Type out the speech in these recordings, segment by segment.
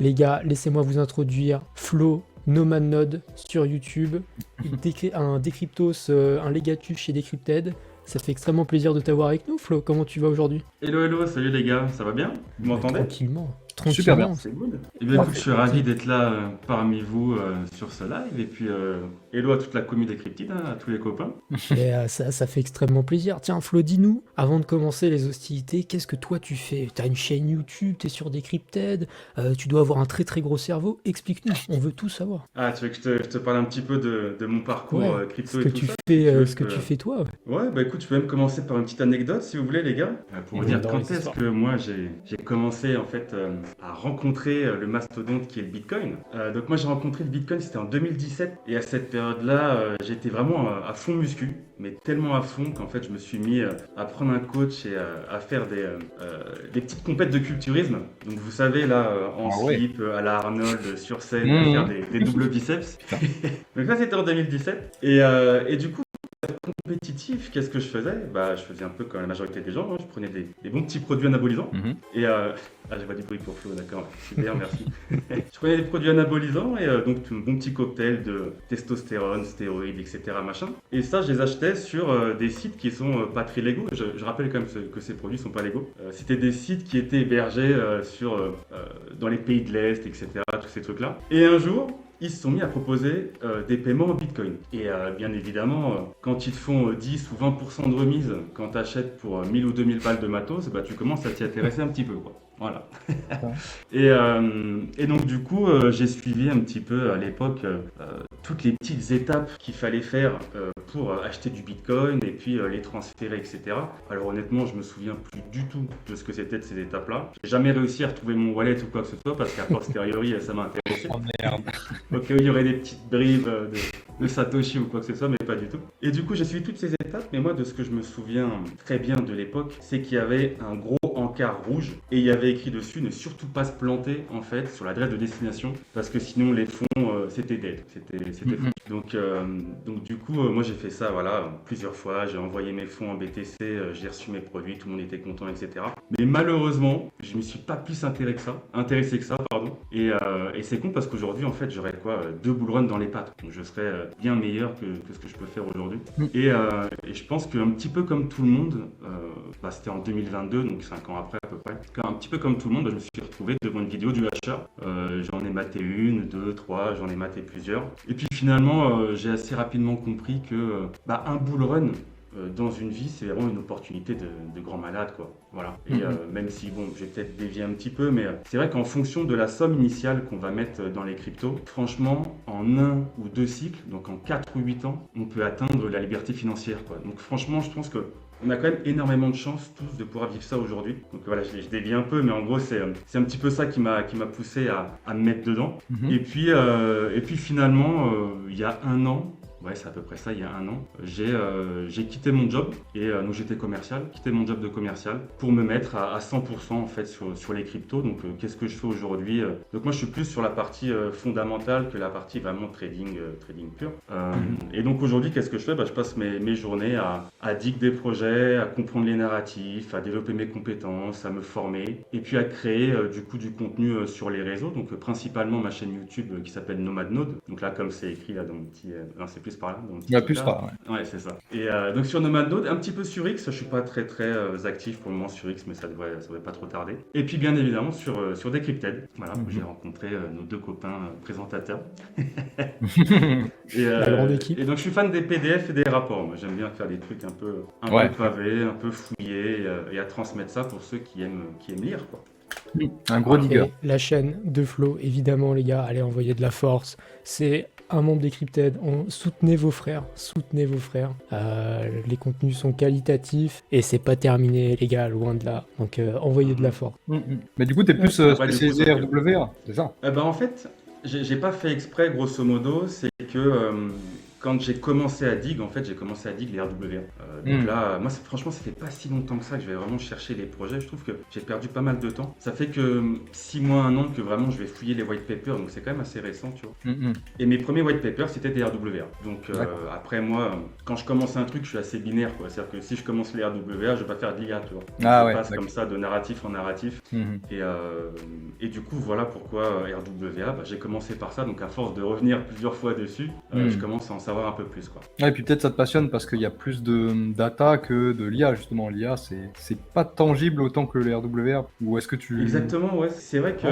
Les gars, laissez-moi vous introduire Flo Nomad Node sur YouTube, un Decryptos, un Legatus chez Decrypted. Ça fait extrêmement plaisir de t'avoir avec nous, Flo. Comment tu vas aujourd'hui? Hello, hello, salut les gars, ça va bien? Vous m'entendez? Tranquillement. Super bien. Tranquillement. C'est good. Eh bien écoute, je suis ravi d'être là parmi vous sur ce live. Et puis, hello à toute la commu des Cryptides, hein, à tous les copains. Et ça fait extrêmement plaisir. Tiens, Flo, dis-nous, avant de commencer les hostilités, qu'est-ce que toi tu fais? T'as une chaîne YouTube, t'es sur Decrypted, tu dois avoir un très très gros cerveau. Explique-nous, on veut tout savoir. Ah, tu veux que je te parle un petit peu de mon parcours Ouais, crypto ce et que tout tu ça? fais, Tu veux ce que tu fais toi. Ouais, bah écoute, je peux même commencer par une petite anecdote si vous voulez, les gars. Pour vous Oui, dire dans quand les est-ce histoires. que moi j'ai commencé en fait à rencontrer le mastodonte qui est le Bitcoin. Donc moi j'ai rencontré le Bitcoin, c'était en 2017. Et à cette période-là, j'étais vraiment à fond muscu, mais tellement à fond qu'en fait je me suis mis à prendre un coach et à faire des petites compètes de culturisme. Donc vous savez là, en Ah ouais. slip, à la Arnold, sur scène, à faire des doubles biceps. Donc ça c'était en 2017. Et du coup, compétitif, qu'est-ce que je faisais? Bah, je faisais un peu comme la majorité des gens, hein. Je prenais des bons petits produits anabolisants. Mhm. Et ah, j'ai pas du bruit pour Flo, d'accord, super, merci. Je prenais des produits anabolisants et donc un bon petit cocktail de testostérone, stéroïdes, etc. machin. Et ça, je les achetais sur des sites qui sont pas très légaux. Je rappelle quand même que ces produits sont pas légaux. C'était des sites qui étaient hébergés dans les pays de l'Est, etc. Tous ces trucs-là. Et un jour, ils se sont mis à proposer des paiements en Bitcoin. Et bien évidemment, quand ils te font 10 ou 20% de remise quand tu achètes pour 1000 ou 2000 balles de matos, bah, tu commences à t'y intéresser un petit peu, quoi. Voilà. Et donc du coup, j'ai suivi un petit peu à l'époque toutes les petites étapes qu'il fallait faire pour acheter du Bitcoin et puis les transférer, etc. Alors honnêtement, je me souviens plus du tout de ce que c'était de ces étapes-là. J'ai jamais réussi à retrouver mon wallet ou quoi que ce soit parce qu'à posteriori, ça m'a intéressé. Oh merde. Ok, il y aurait des petites bribes de Satoshi ou quoi que ce soit, mais pas du tout. Et du coup, j'ai suivi toutes ces étapes, mais moi, de ce que je me souviens très bien de l'époque, c'est qu'il y avait un gros encart rouge et il y avait écrit dessus ne surtout pas se planter en fait sur l'adresse de destination parce que sinon les fonds c'était dead, c'était fou. Donc du coup, moi j'ai fait ça voilà plusieurs fois, j'ai envoyé mes fonds en BTC, j'ai reçu mes produits, tout le monde était content, etc. Mais malheureusement, je me suis pas plus intéressé que ça, pardon. Et c'est con parce qu'aujourd'hui en fait j'aurais quoi, 2 bull runs dans les pattes, donc je serais bien meilleur que ce que je peux faire aujourd'hui. Et je pense qu'un petit peu comme tout le monde, c'était en 2022, donc 5 ans après à peu près, un petit peu comme tout le monde, je me suis retrouvé devant une vidéo du achat. J'en ai maté une, deux, trois, j'en ai maté plusieurs. Et puis finalement, j'ai assez rapidement compris que un bull run dans une vie, c'est vraiment une opportunité de grand malade, quoi. Voilà. Et même si, bon, j'ai peut-être dévié un petit peu, mais c'est vrai qu'en fonction de la somme initiale qu'on va mettre dans les cryptos, franchement, en 1 ou 2 cycles, donc en 4 ou 8 ans, on peut atteindre la liberté financière, quoi. Donc franchement, je pense que on a quand même énormément de chance tous de pouvoir vivre ça aujourd'hui. Donc voilà, je dévie un peu, mais en gros, c'est un petit peu ça qui m'a poussé à me mettre dedans. Et puis finalement, il y a un an, ouais, c'est à peu près ça, il y a un an, j'ai quitté mon job et donc j'étais commercial, quitté mon job de commercial pour me mettre à 100% en fait sur les cryptos. Donc qu'est-ce que je fais aujourd'hui? Donc moi je suis plus sur la partie fondamentale que la partie vraiment trading pur. Et donc aujourd'hui qu'est-ce que je fais? Je passe mes journées à dig des projets, à comprendre les narratifs, à développer mes compétences, à me former et puis à créer du coup du contenu sur les réseaux. Donc principalement ma chaîne YouTube qui s'appelle Nomad Node. Donc là comme c'est écrit là dans mon petit, non, c'est plus par là. Dans mon petit Il y a truc plus là. pas, ouais. Ouais, c'est ça. Et donc sur Nomad Node, un petit peu sur X, je suis pas très actif pour le moment sur X, mais ça devrait pas trop tarder. Et puis bien évidemment sur Decrypted, voilà, où j'ai rencontré nos 2 copains présentateurs. La grande équipe. Et donc je suis fan des PDF et des rapports. Moi j'aime bien faire des trucs un peu pavés, un peu fouillés, et à transmettre ça pour ceux qui aiment lire, quoi. Un gros digger. Et la chaîne de Flo, évidemment les gars, allez envoyer de la force. C'est un membre Decrypted. Soutenez vos frères, soutenez vos frères. Les contenus sont qualitatifs et c'est pas terminé les gars, loin de là. Donc envoyez de la force. Mais du coup, t'es plus Bah, du spécialisé coup, RWA, c'est ça? En fait, j'ai pas fait exprès, grosso modo, c'est que quand j'ai commencé à dig, en fait, j'ai commencé à dig les RWA. Donc là, moi, franchement, ça fait pas si longtemps que ça que je vais vraiment chercher les projets. Je trouve que j'ai perdu pas mal de temps. Ça fait que 6 mois, 1 an que vraiment je vais fouiller les white papers, donc c'est quand même assez récent, tu vois. Et mes premiers white papers, c'était des RWA. Donc après, moi, quand je commence un truc, je suis assez binaire, quoi. C'est-à-dire que si je commence les RWA, je vais pas faire de l'IA, tu vois. Je passe comme ça de narratif en narratif. Et du coup, voilà pourquoi RWA, j'ai commencé par ça. Donc à force de revenir plusieurs fois dessus, je commence à en savoir un peu plus, quoi. Ouais, et puis peut-être ça te passionne parce qu'il y a plus de data que de l'IA, justement. L'IA, c'est pas tangible autant que les RWA. Ou est-ce que tu... Exactement, ouais. C'est vrai que,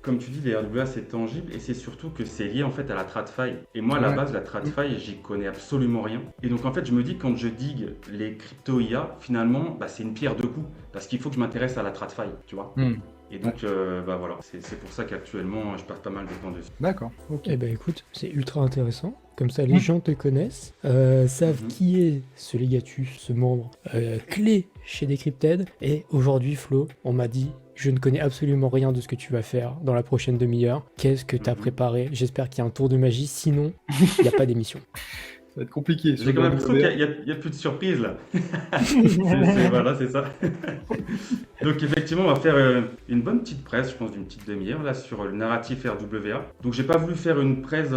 comme tu dis, les RWA, c'est tangible et c'est surtout que c'est lié en fait à la TradFi. Et moi, à la base, la TradFi, j'y connais absolument rien. Et donc, en fait, je me dis, quand je digue les crypto IA, finalement, c'est une pierre deux coups parce qu'il faut que je m'intéresse à la TradFi, tu vois. Et donc, voilà, c'est pour ça qu'actuellement, je passe pas mal de temps dessus. D'accord, ok. Eh ben écoute, c'est ultra intéressant. Comme ça, les gens te connaissent, savent qui est ce Legatus, ce membre clé chez Decrypted. Et aujourd'hui, Flo, on m'a dit, je ne connais absolument rien de ce que tu vas faire dans la prochaine demi-heure. Qu'est-ce que tu as préparé? J'espère qu'il y a un tour de magie, sinon, il n'y a pas d'émission. Ça va être compliqué. J'ai quand même l'impression qu'il n'y a plus de surprise là. Voilà, c'est ça. Donc effectivement, on va faire une bonne petite presse, je pense d'une petite demi-heure là sur le narratif RWA. Donc j'ai pas voulu faire une presse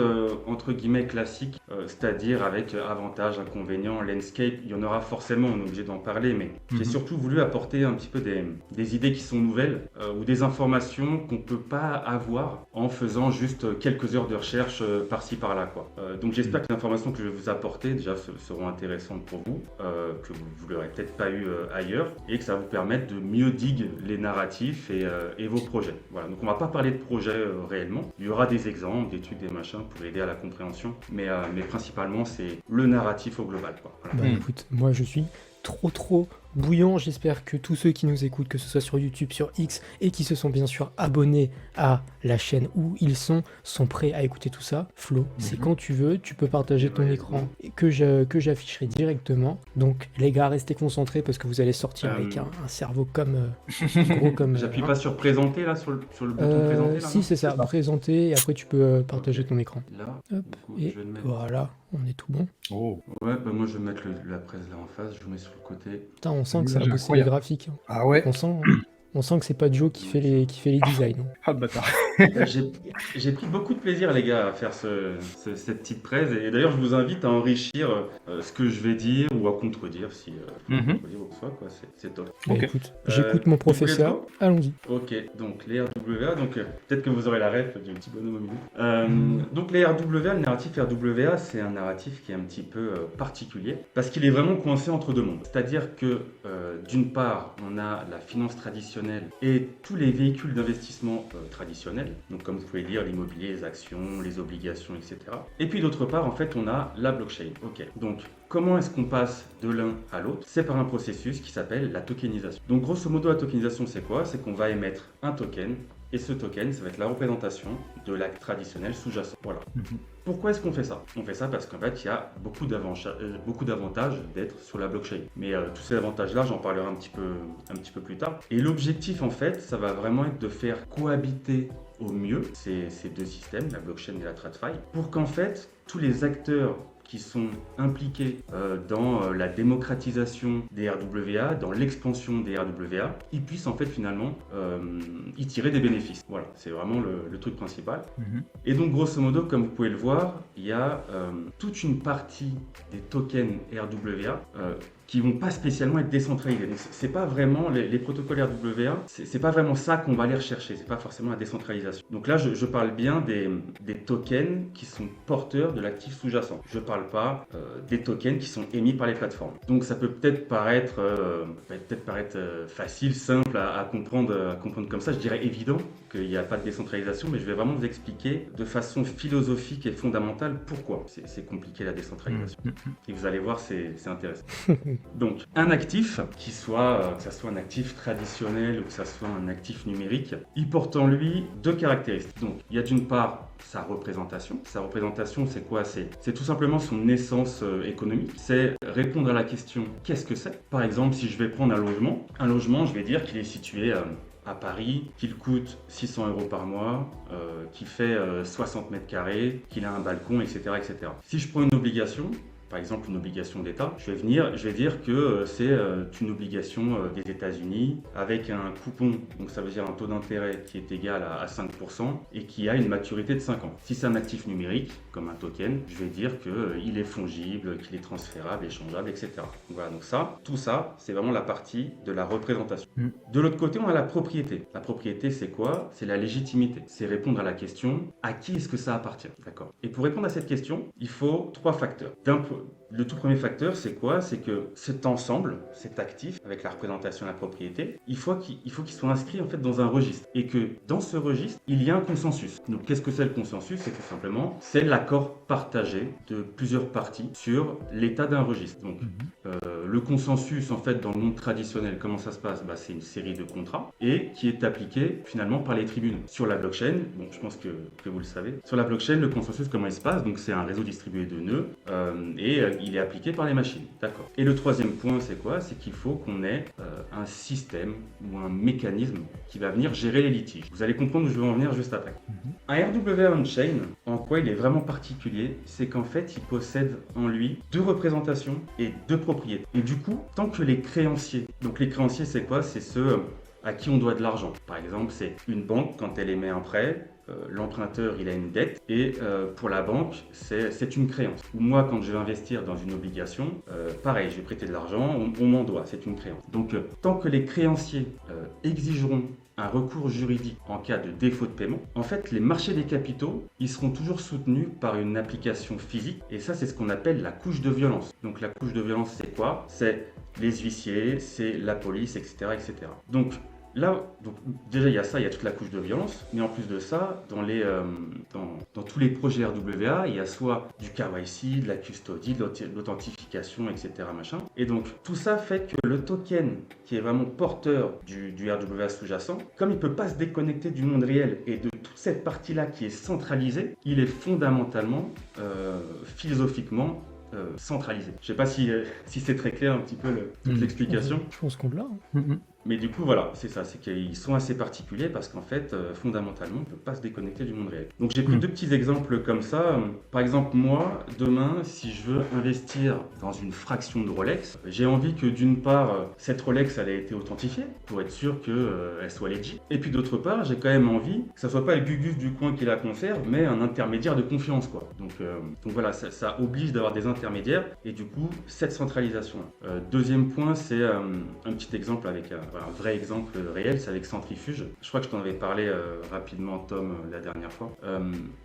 entre guillemets classique, c'est-à-dire avec avantages, inconvénients, landscape. Il y en aura forcément, on est obligé d'en parler, mais j'ai surtout voulu apporter un petit peu des idées qui sont nouvelles ou des informations qu'on peut pas avoir en faisant juste quelques heures de recherche par-ci par-là, quoi. Donc j'espère que les informations que je vais vous apporter déjà seront intéressantes pour vous, que vous ne l'aurez peut-être pas eu ailleurs, et que ça va vous permettre de mieux dig les narratifs et vos projets. Voilà, donc on va pas parler de projets réellement, il y aura des exemples, des trucs, des machins pour aider à la compréhension, mais principalement c'est le narratif au global, quoi. Voilà. Écoute, moi je suis trop bouillant. J'espère que tous ceux qui nous écoutent, que ce soit sur YouTube, sur X, et qui se sont bien sûr abonnés à la chaîne où ils sont prêts à écouter tout ça. Flo, c'est quand tu veux, tu peux partager ton écran que j'afficherai directement. Donc les gars, restez concentrés parce que vous allez sortir avec un cerveau comme gros comme... J'appuie pas sur présenter là, sur le bouton présenter là, si c'est ça, présenter, et après tu peux partager ton écran. Là, hop, coup, et je vais le mettre. voilà, on est tout bon. Oh. Ouais, moi je vais mettre la presse là en face, je le mets sur le côté. Putain, on sent que ça a bossé les graphiques. Ah ouais. On sent que c'est pas Joe qui fait les designs. Ah le bâtard. J'ai pris beaucoup de plaisir les gars à faire cette petite presse, et d'ailleurs je vous invite à enrichir ce que je vais dire ou à contredire si contredire ou quoi, c'est top. Okay. Écoute, j'écoute mon professeur, allons-y. Ok, donc les RWA, donc peut-être que vous aurez la ref du petit bonhomme au milieu. Donc les RWA, le narratif RWA, c'est un narratif qui est un petit peu particulier parce qu'il est vraiment coincé entre deux mondes. C'est-à-dire que d'une part, on a la finance traditionnelle et tous les véhicules d'investissement traditionnels, donc comme vous pouvez lire l'immobilier, les actions, les obligations, etc. Et puis d'autre part, en fait, on a la blockchain. Ok, donc comment est-ce qu'on passe de l'un à l'autre? C'est par un processus qui s'appelle la tokenisation. Donc grosso modo, la tokenisation, c'est quoi? C'est qu'on va émettre un token, et ce token, ça va être la représentation de l'acte traditionnel sous-jacent. Voilà. Pourquoi est-ce qu'on fait ça? On fait ça parce qu'en fait, il y a beaucoup d'avantages d'être sur la blockchain. Mais tous ces avantages-là, j'en parlerai un petit peu plus tard. Et l'objectif, en fait, ça va vraiment être de faire cohabiter au mieux ces deux systèmes, la blockchain et la TradFi, pour qu'en fait, tous les acteurs qui sont impliqués dans la démocratisation des RWA, dans l'expansion des RWA, ils puissent en fait finalement y tirer des bénéfices. Voilà, c'est vraiment le truc principal. Et donc grosso modo, comme vous pouvez le voir, il y a toute une partie des tokens RWA qui vont pas spécialement être décentralisés. Donc, c'est pas vraiment les protocoles RWA, c'est pas vraiment ça qu'on va aller rechercher, c'est pas forcément la décentralisation. Donc là, je parle bien des tokens qui sont porteurs de l'actif sous-jacent. Je parle pas des tokens qui sont émis par les plateformes. Donc ça peut peut-être paraître facile, simple à comprendre comme ça. Je dirais évident qu'il n'y a pas de décentralisation, mais je vais vraiment vous expliquer de façon philosophique et fondamentale pourquoi c'est compliqué la décentralisation. Et vous allez voir, c'est intéressant. Donc, un actif, que ça soit un actif traditionnel ou que ça soit un actif numérique, il porte en lui deux caractéristiques. Donc, il y a d'une part sa représentation. Sa représentation, c'est quoi? C'est tout simplement son essence économique. C'est répondre à la question qu'est-ce que c'est? Par exemple, si je vais prendre un logement, je vais dire qu'il est situé à Paris, qu'il coûte 600 € par mois, qu'il fait 60 mètres carrés, qu'il a un balcon, etc., etc. Si je prends une obligation, par exemple une obligation d'État, je vais dire que c'est une obligation des États-Unis avec un coupon, donc ça veut dire un taux d'intérêt qui est égal à 5% et qui a une maturité de 5 ans. Si c'est un actif numérique, comme un token, je vais dire qu'il est fongible, qu'il est transférable, échangeable, etc. Voilà, donc tout ça, c'est vraiment la partie de la représentation. De l'autre côté, on a la propriété. La propriété, c'est quoi? C'est la légitimité. C'est répondre à la question à qui est-ce que ça appartient? D'accord. Et pour répondre à cette question, il faut 3 facteurs. Le tout premier facteur, c'est quoi? C'est que cet ensemble, cet actif, avec la représentation de la propriété, il faut qu'il soit inscrit en fait dans un registre. Et que dans ce registre, il y a un consensus. Donc qu'est-ce que c'est le consensus? C'est tout simplement, c'est l'accord partagé de plusieurs parties sur l'état d'un registre. Donc le consensus, en fait, dans le monde traditionnel, comment ça se passe? C'est une série de contrats et qui est appliqué finalement par les tribunaux. Sur la blockchain, bon, je pense que vous le savez, sur la blockchain, le consensus, comment il se passe? Donc c'est un réseau distribué de nœuds et il est appliqué par les machines. D'accord. Et le troisième point, c'est quoi? C'est qu'il faut qu'on ait un système ou un mécanisme qui va venir gérer les litiges. Vous allez comprendre où je vais en venir juste après. Un RWA on-chain, en quoi il est vraiment particulier, c'est qu'en fait, il possède en lui deux représentations et deux propriétés. Et du coup, tant que les créanciers, donc les créanciers, c'est quoi? C'est ceux à qui on doit de l'argent. Par exemple, c'est une banque quand elle émet un prêt, l'emprunteur il a une dette et pour la banque c'est une créance. Ou moi quand je vais investir dans une obligation, pareil, je vais prêter de l'argent, on m'en doit, c'est une créance. Donc tant que les créanciers exigeront un recours juridique en cas de défaut de paiement, en fait les marchés des capitaux ils seront toujours soutenus par une application physique et ça c'est ce qu'on appelle la couche de violence. Donc la couche de violence c'est quoi? C'est les huissiers, c'est la police, etc., etc. Donc là, déjà il y a ça, il y a toute la couche de violence, mais en plus de ça, dans tous les projets RWA, il y a soit du KYC, de la custody, de l'authentification, etc. machin. Et donc tout ça fait que le token qui est vraiment porteur du RWA sous-jacent, comme il ne peut pas se déconnecter du monde réel et de toute cette partie-là qui est centralisée, il est fondamentalement, philosophiquement, centralisé. Je ne sais pas si c'est très clair un petit peu toute l'explication. Je pense qu'on l'a. Mais du coup, voilà, c'est ça, c'est qu'ils sont assez particuliers parce qu'en fait, fondamentalement, on ne peut pas se déconnecter du monde réel. Donc j'ai pris deux petits exemples comme ça. Par exemple, moi, demain, si je veux investir dans une fraction de Rolex, j'ai envie que d'une part, cette Rolex, elle ait été authentifiée pour être sûr qu'elle soit legit. Et puis d'autre part, j'ai quand même envie que ça soit pas le Gugus du coin qui la conserve, mais un intermédiaire de confiance, quoi. Donc voilà, ça oblige d'avoir des intermédiaires et du coup, cette centralisation. Deuxième point, c'est un petit exemple avec un vrai exemple réel, c'est avec Centrifuge. Je crois que je t'en avais parlé rapidement, Tom, la dernière fois.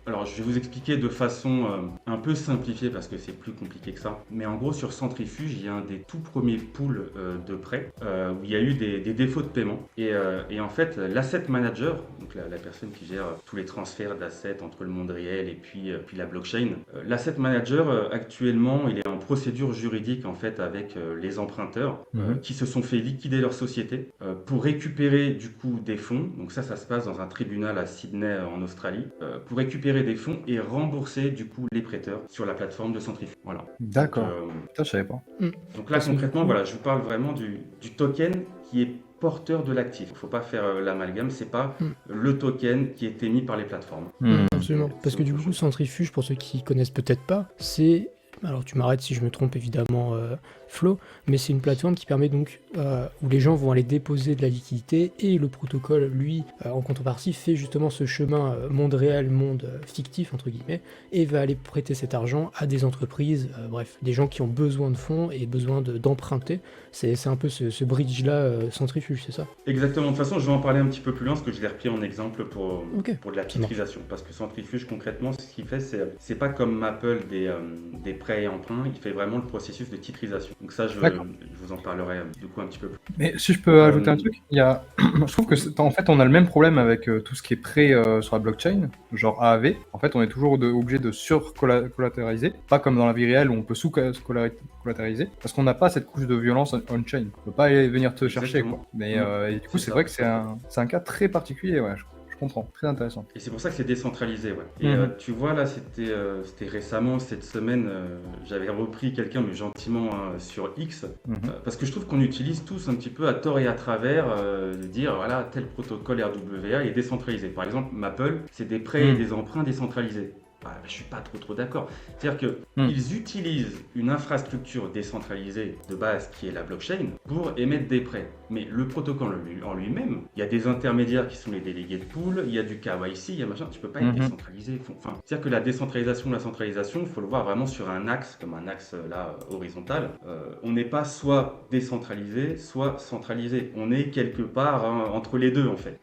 Alors, je vais vous expliquer de façon un peu simplifiée parce que c'est plus compliqué que ça. Mais en gros, sur Centrifuge, il y a un des tout premiers pools de prêts où il y a eu des défauts de paiement. Et en fait, l'asset manager, donc la personne qui gère tous les transferts d'assets entre le monde réel et puis la blockchain, l'asset manager, actuellement, il est en procédure juridique en fait avec les emprunteurs qui se sont fait liquider leur société pour récupérer du coup des fonds. Donc ça se passe dans un tribunal à Sydney en Australie pour récupérer des fonds et rembourser du coup les prêteurs sur la plateforme de Centrifuge. Voilà. D'accord. Ça je savais pas. Donc là concrètement, voilà, je vous parle vraiment du token qui est porteur de l'actif. Il ne faut pas faire l'amalgame, c'est pas le token qui est émis par les plateformes. Absolument. Parce que du coup, Centrifuge, pour ceux qui connaissent peut-être pas, c'est... Alors tu m'arrêtes si je me trompe évidemment Flo, mais c'est une plateforme qui permet donc où les gens vont aller déposer de la liquidité et le protocole lui en contrepartie fait justement ce chemin monde réel, monde fictif entre guillemets et va aller prêter cet argent à des entreprises, bref, des gens qui ont besoin de fonds et besoin d'emprunter. C'est un peu ce bridge là Centrifuge, c'est ça? Exactement, de toute façon je vais en parler un petit peu plus loin parce que je l'ai repris en exemple pour de la titrisation, parce que Centrifuge concrètement ce qu'il fait c'est pas comme Maple des prêts et emprunts, il fait vraiment le processus de titrisation. Donc ça, je vous en parlerai du coup un petit peu plus. Mais si je peux ajouter un truc, je trouve que en fait on a le même problème avec tout ce qui est prêt sur la blockchain, genre AAV. En fait, on est toujours obligé de surcollatéraliser, pas comme dans la vie réelle où on peut sous-collatéraliser collatéralisé, parce qu'on n'a pas cette couche de violence on-chain. On peut pas aller venir te chercher, Exactement. quoi. Mais et du coup, C'est c'est ça. vrai que c'est un cas très particulier, ouais. Je comprends. Très intéressant. Et c'est pour ça que c'est décentralisé, ouais. Et tu vois, là, c'était récemment, cette semaine, j'avais repris quelqu'un, mais gentiment, hein, sur X, parce que je trouve qu'on utilise tous un petit peu à tort et à travers de dire, voilà, tel protocole RWA est décentralisé. Par exemple, Maple, c'est des prêts et des emprunts décentralisés. Bah, je suis pas trop d'accord. C'est-à-dire qu'ils utilisent une infrastructure décentralisée de base qui est la blockchain pour émettre des prêts. Mais le protocole en lui-même, il y a des intermédiaires qui sont les délégués de pool, il y a du KYC, il y a machin, tu peux pas être décentralisé. Enfin, c'est-à-dire que la décentralisation, la centralisation, il faut le voir vraiment sur un axe, comme un axe là horizontal. On n'est pas soit décentralisé, soit centralisé. On est quelque part entre les deux en fait.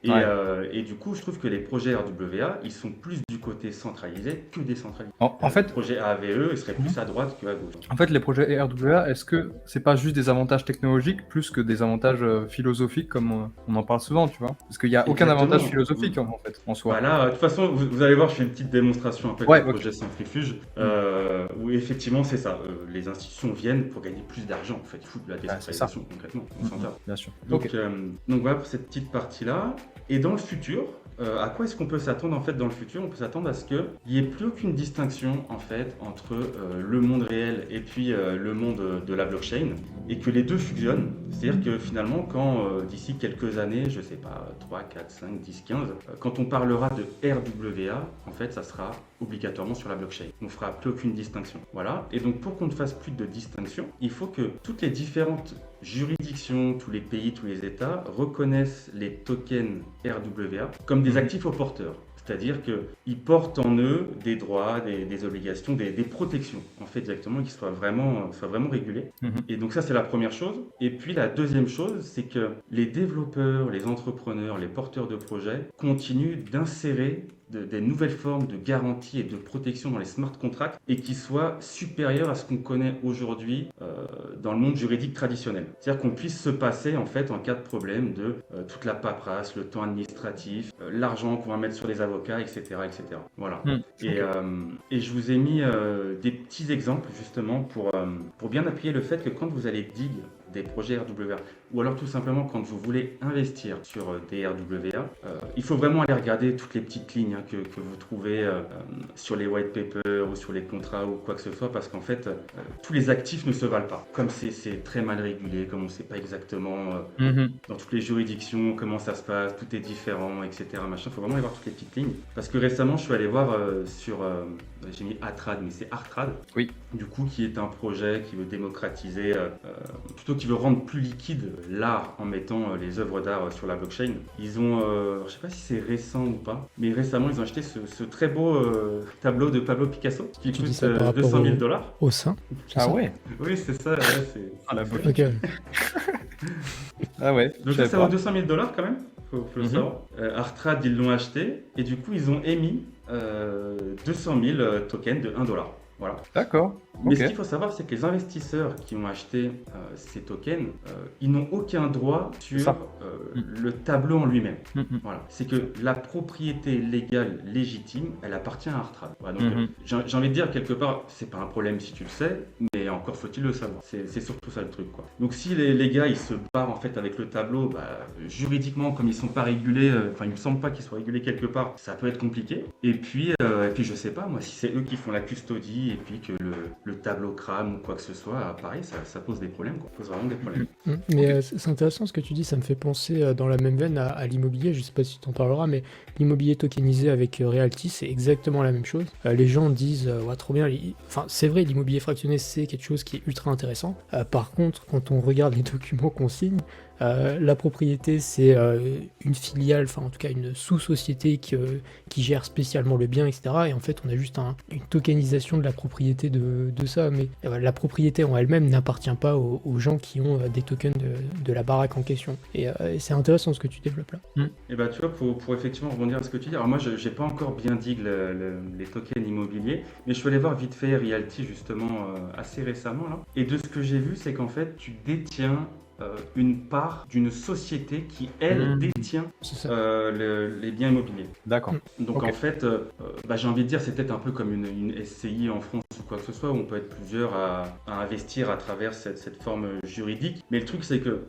Et du coup, je trouve que les projets RWA, ils sont plus du côté centralisé que décentralisé. En fait, le projet AVE, il serait plus à droite qu'à gauche. En fait, les projets RWA, est-ce que c'est pas juste des avantages technologiques plus que des avantages philosophiques comme on en parle souvent, tu vois? Parce qu'il n'y a aucun Exactement. avantage philosophique en fait, en soi. Voilà, de toute façon, vous allez voir, je fais une petite démonstration un peu Ouais, du projet Centrifuge, où effectivement c'est ça, les institutions viennent pour gagner plus d'argent, en fait, ils foutent de la décentralisation concrètement, on s'entend. Bien sûr. Donc, Ok. donc voilà pour cette petite partie-là. Et dans le futur, à quoi est-ce qu'on peut s'attendre en fait dans le futur? On peut s'attendre à ce qu'il n'y ait plus aucune distinction en fait entre le monde réel et puis le monde de la blockchain et que les deux fusionnent. C'est-à-dire que finalement, quand d'ici quelques années, je sais pas, 3, 4, 5, 10, 15, quand on parlera de RWA, en fait, ça sera obligatoirement sur la blockchain. On ne fera plus aucune distinction. Voilà. Et donc, pour qu'on ne fasse plus de distinction, il faut que toutes les différentes juridictions, tous les pays, tous les États reconnaissent les tokens RWA comme des actifs aux porteurs. C'est-à-dire qu'ils portent en eux des droits, des obligations, des protections, en fait, directement, qui soient vraiment régulés. Et donc ça, c'est la première chose. Et puis la deuxième chose, c'est que les développeurs, les entrepreneurs, les porteurs de projets continuent d'insérer des nouvelles formes de garantie et de protection dans les smart contracts et qui soient supérieures à ce qu'on connaît aujourd'hui dans le monde juridique traditionnel. C'est-à-dire qu'on puisse se passer en fait en cas de problème de toute la paperasse, le temps administratif, l'argent qu'on va mettre sur les avocats, etc. etc. Voilà. Et je vous ai mis des petits exemples justement pour bien appuyer le fait que quand vous allez dig des projets RWA, ou alors tout simplement quand vous voulez investir sur des RWA, il faut vraiment aller regarder toutes les petites lignes que vous trouvez sur les white papers ou sur les contrats ou quoi que ce soit, parce qu'en fait, tous les actifs ne se valent pas. Comme c'est très mal régulé, comme on ne sait pas exactement dans toutes les juridictions comment ça se passe, tout est différent, etc. Il faut vraiment aller voir toutes les petites lignes. Parce que récemment, je suis allé voir j'ai mis Atrad, mais c'est Artrad. Oui. Du coup, qui est un projet qui veut démocratiser, plutôt qui veut rendre plus liquide l'art en mettant les œuvres d'art sur la blockchain. Ils ont, je sais pas si c'est récent ou pas, mais récemment ils ont acheté ce très beau tableau de Pablo Picasso qui coûte 200 000 $. Au sein. Ah ouais. Oui, c'est ça. Ouais, Ah la Ok. Ah ouais. Donc ça vaut 200 000 $ quand même. Faut le savoir. Artrad, ils l'ont acheté et du coup ils ont émis 200 000 tokens de 1 $. Voilà. D'accord. Mais Ok. ce qu'il faut savoir, c'est que les investisseurs qui ont acheté ces tokens, ils n'ont aucun droit sur le tableau en lui-même. Voilà. C'est que la propriété légale légitime, elle appartient à Artrad. Voilà, donc, j'ai envie de dire, quelque part, c'est pas un problème si tu le sais, mais encore faut-il le savoir. C'est surtout ça le truc, quoi. Donc si les gars, ils se barrent en fait avec le tableau, juridiquement, comme ils sont pas régulés, il me semble pas qu'ils soient régulés quelque part, ça peut être compliqué. Et puis je sais pas, moi, si c'est eux qui font la custodie et puis que le tableau crame ou quoi que ce soit, pareil, ça pose des problèmes, quoi. Ça pose vraiment des problèmes. Mais c'est intéressant ce que tu dis, ça me fait penser dans la même veine à l'immobilier, je sais pas si tu en parleras, mais l'immobilier tokenisé avec Realty, c'est exactement la même chose. Les gens disent, ouais, trop bien, enfin c'est vrai, l'immobilier fractionné, c'est quelque chose qui est ultra intéressant. Par contre, quand on regarde les documents qu'on signe, la propriété, c'est une filiale, enfin en tout cas une sous-société qui gère spécialement le bien, etc. Et en fait, on a juste une tokenisation de la propriété de ça. Mais la propriété en elle-même n'appartient pas aux gens qui ont des tokens de la baraque en question. Et c'est intéressant ce que tu développes là. Et tu vois, pour effectivement rebondir à ce que tu dis, alors moi, je n'ai pas encore bien dit les tokens immobiliers, mais je suis allé voir vite fait Realty justement assez récemment là. Et de ce que j'ai vu, c'est qu'en fait, tu détiens une part d'une société qui, elle, détient C'est ça. les biens immobiliers. D'accord. Donc Ok. en fait, j'ai envie de dire, c'est peut-être un peu comme une SCI en France ou quoi que ce soit, où on peut être plusieurs à investir à travers cette forme juridique. Mais le truc, c'est que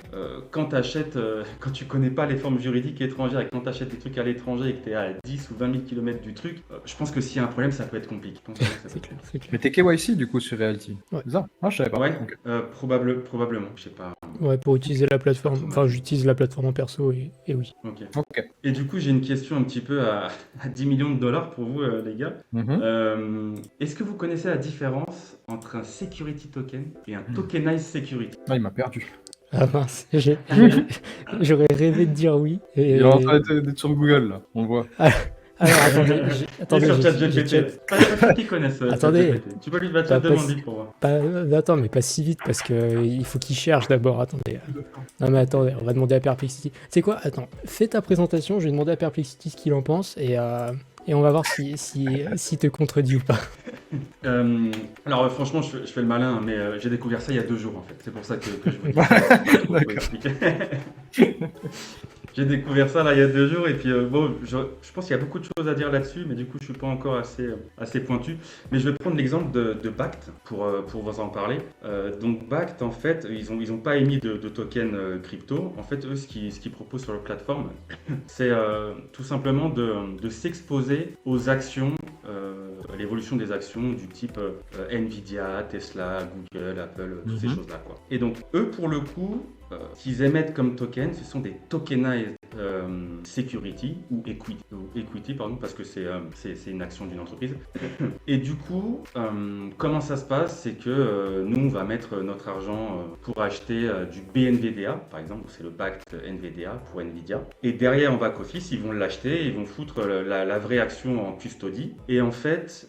quand tu achètes, quand tu connais pas les formes juridiques étrangères et quand tu achètes des trucs à l'étranger et que tu es à 10 ou 20 000 km du truc, je pense que s'il y a un problème, ça peut être compliqué. Je pense que ça peut C'est clair, c'est clair. Mais t'es KYC du coup sur Realty. Ouais. C'est ça? Ah, je savais pas. Ouais, Ok. probablement, je sais pas. Ouais, pour utiliser la plateforme. Pas trop Enfin, mal. j'utilise la plateforme en perso et oui. Ok. Ok. Et du coup, j'ai une question un petit peu à 10 millions de dollars pour vous, les gars. Mhm. Est-ce que vous connaissez la différence entre un security token et un tokenized security? Ah, il m'a perdu. Ah mince, j'aurais rêvé de dire oui. Il est en train d'être sur Google là, on le voit. Alors attendez, Et sur j'ai ChatGPT. check. Pas ceux qui connaissent Attendez. ChatGPT. Tu peux lui battre Pas demander pour voir. Attends, mais pas si vite parce que il faut qu'il cherche d'abord. Attendez. Non mais attendez, on va demander à Perplexity. C'est quoi? Attends, fais ta présentation. Je vais demander à Perplexity ce qu'il en pense et on va voir si te contredit ou pas. Alors franchement, je fais le malin, mais j'ai découvert ça il y a 2 jours en fait. C'est pour ça que je vous dis ça. Pour vous expliquer. J'ai découvert ça là il y a 2 jours et puis bon, je pense qu'il y a beaucoup de choses à dire là-dessus, mais du coup je suis pas encore assez pointu. Mais je vais prendre l'exemple de Bakkt pour vous en parler. Donc Bakkt en fait, ils ont pas émis de token crypto. En fait, eux ce qu'ils proposent sur leur plateforme, c'est tout simplement de s'exposer aux actions, l'évolution des actions du type Nvidia, Tesla, Google, Apple, toutes ces choses-là quoi. Et donc eux pour le coup, ce qu'ils émettent comme token, ce sont des tokenized security ou equity, pardon, parce que c'est une action d'une entreprise. Et du coup, comment ça se passe? C'est que nous, on va mettre notre argent pour acheter du BNVDA, par exemple, c'est le Bakkt NVDA pour Nvidia. Et derrière, en back-office, ils vont l'acheter, ils vont foutre la vraie action en custody. Et en fait,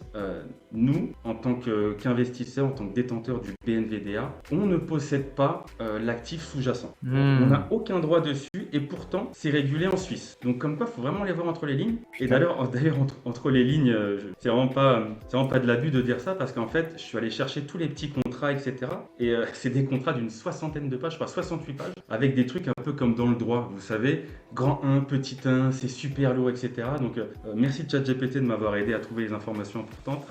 nous, en tant qu'investisseurs, en tant que détenteurs du BNVDA, on ne possède pas l'actif sous-jacent. On n'a aucun droit dessus et pourtant c'est régulé en Suisse. Donc comme quoi, il faut vraiment les voir entre les lignes. Et d'ailleurs entre les lignes, c'est vraiment pas de l'abus de dire ça parce qu'en fait, je suis allé chercher tous les petits contrats, etc. Et c'est des contrats d'une 60aine de pages, je crois 68 pages, avec des trucs un peu comme dans le droit, vous savez, grand 1, petit 1, c'est super lourd, etc. Donc merci ChatGPT de m'avoir aidé à trouver les informations importantes.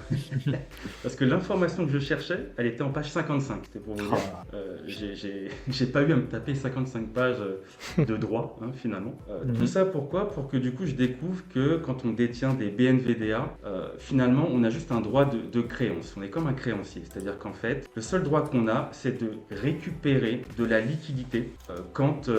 Parce que l'information que je cherchais, elle était en page 55, c'était pour vous dire. J'ai pas eu à me taper 55 pages de droit, hein, finalement. Tout ça pourquoi? Pour que du coup je découvre que quand on détient des BNVDA, finalement on a juste un droit de créance. On est comme un créancier, c'est-à-dire qu'en fait, le seul droit qu'on a, c'est de récupérer de la liquidité quand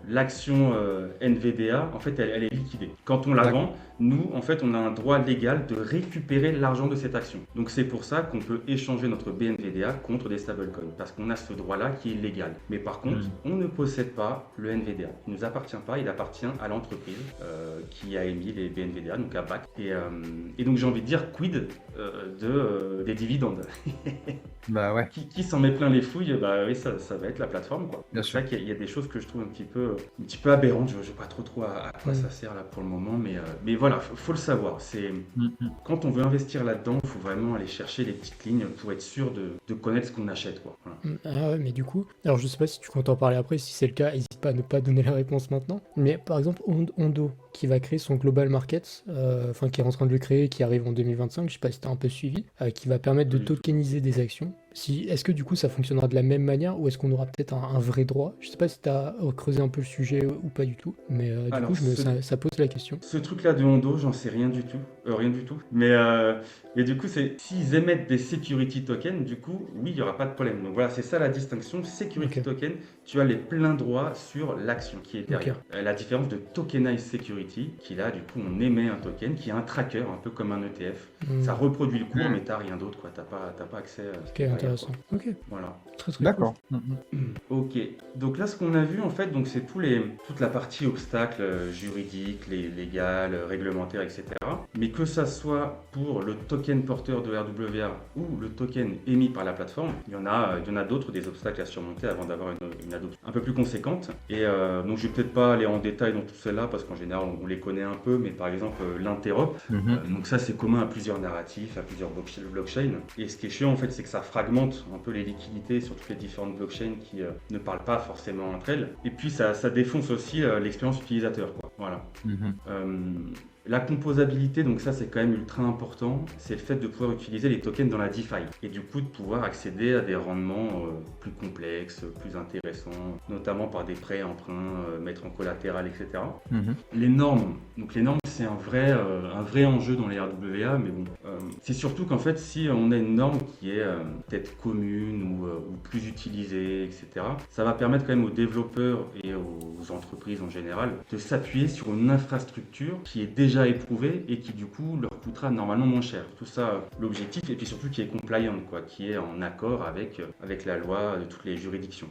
l'action NVDA, en fait, elle est liquidée. Quand on la vend, nous, en fait, on a un droit légal de récupérer l'argent de cette action. Donc c'est pour ça qu'on peut échanger notre BNVDA contre des stablecoins, parce qu'on a ce droit-là qui est légal. Mais par contre, on ne possède pas le NVDA. Il ne nous appartient pas, il appartient à l'entreprise qui a émis les BNVDA, donc à Bakkt. Et donc j'ai envie de dire, quid des dividendes? Bah ouais. Qui s'en met plein les fouilles, bah oui, ça va être la plateforme, quoi. Bien C'est sûr. vrai qu'il y a des choses que je trouve un petit peu aberrantes. Je ne sais pas trop à quoi ça sert là pour le moment, mais voilà, faut le savoir. Quand on veut investir là-dedans, il faut vraiment aller chercher les petites lignes pour être sûr de connaître ce qu'on achète, quoi. Voilà. Ah ouais, mais du coup, alors je sais pas si tu comptes en parler après, si c'est le cas, n'hésite pas à ne pas donner la réponse maintenant. Mais par exemple, Hondo, qui va créer son Global Market, qui est en train de le créer, qui arrive en 2025, je sais pas si tu as un peu suivi, qui va permettre de tokeniser des actions. Est-ce que du coup ça fonctionnera de la même manière ou est-ce qu'on aura peut-être un vrai droit? Je sais pas si tu as creusé un peu le sujet ou pas du tout, mais du coup ça pose la question. Ce truc-là de Hondo, j'en sais rien du tout. Mais du coup, s'ils émettent des security tokens, du coup, oui, il n'y aura pas de problème. Donc voilà, c'est ça la distinction. Security token, tu as les pleins droits sur l'action qui est derrière. La différence de tokenized security, qui là, du coup, on émet un token qui est un tracker, un peu comme un ETF. Ça reproduit le cours, mais tu n'as rien d'autre, quoi. Tu n'as pas accès à ce qui est derrière, intéressant. quoi. Ok. Voilà. Très très D'accord. Ok, donc là ce qu'on a vu en fait, donc c'est toute la partie obstacles juridiques, légales, réglementaires, etc. mais que ça soit pour le token porteur de RWA ou le token émis par la plateforme, il y en a d'autres, des obstacles à surmonter avant d'avoir une adoption un peu plus conséquente. Et donc je vais peut-être pas aller en détail dans tout cela parce qu'en général on les connaît un peu, mais par exemple l'interop, donc ça c'est commun à plusieurs narratifs, à plusieurs blockchains. Et ce qui est chiant en fait, c'est que ça fragmente un peu les liquidités sur toutes les différentes blockchains qui ne parlent pas forcément entre elles. Et puis ça défonce aussi l'expérience utilisateur, quoi. Voilà. La composabilité, donc ça c'est quand même ultra important, c'est le fait de pouvoir utiliser les tokens dans la DeFi et du coup de pouvoir accéder à des rendements plus complexes, plus intéressants, notamment par des prêts, emprunts, mettre en collatéral, etc. Les normes, donc les normes c'est un vrai enjeu dans les RWA, mais bon, c'est surtout qu'en fait si on a une norme qui est peut-être commune ou plus utilisée, etc., ça va permettre quand même aux développeurs et aux entreprises en général de s'appuyer sur une infrastructure qui est déjà éprouvée et qui du coup leur coûtera normalement moins cher. Tout ça, l'objectif, et puis surtout qui est compliant, quoi, qui est en accord avec la loi de toutes les juridictions.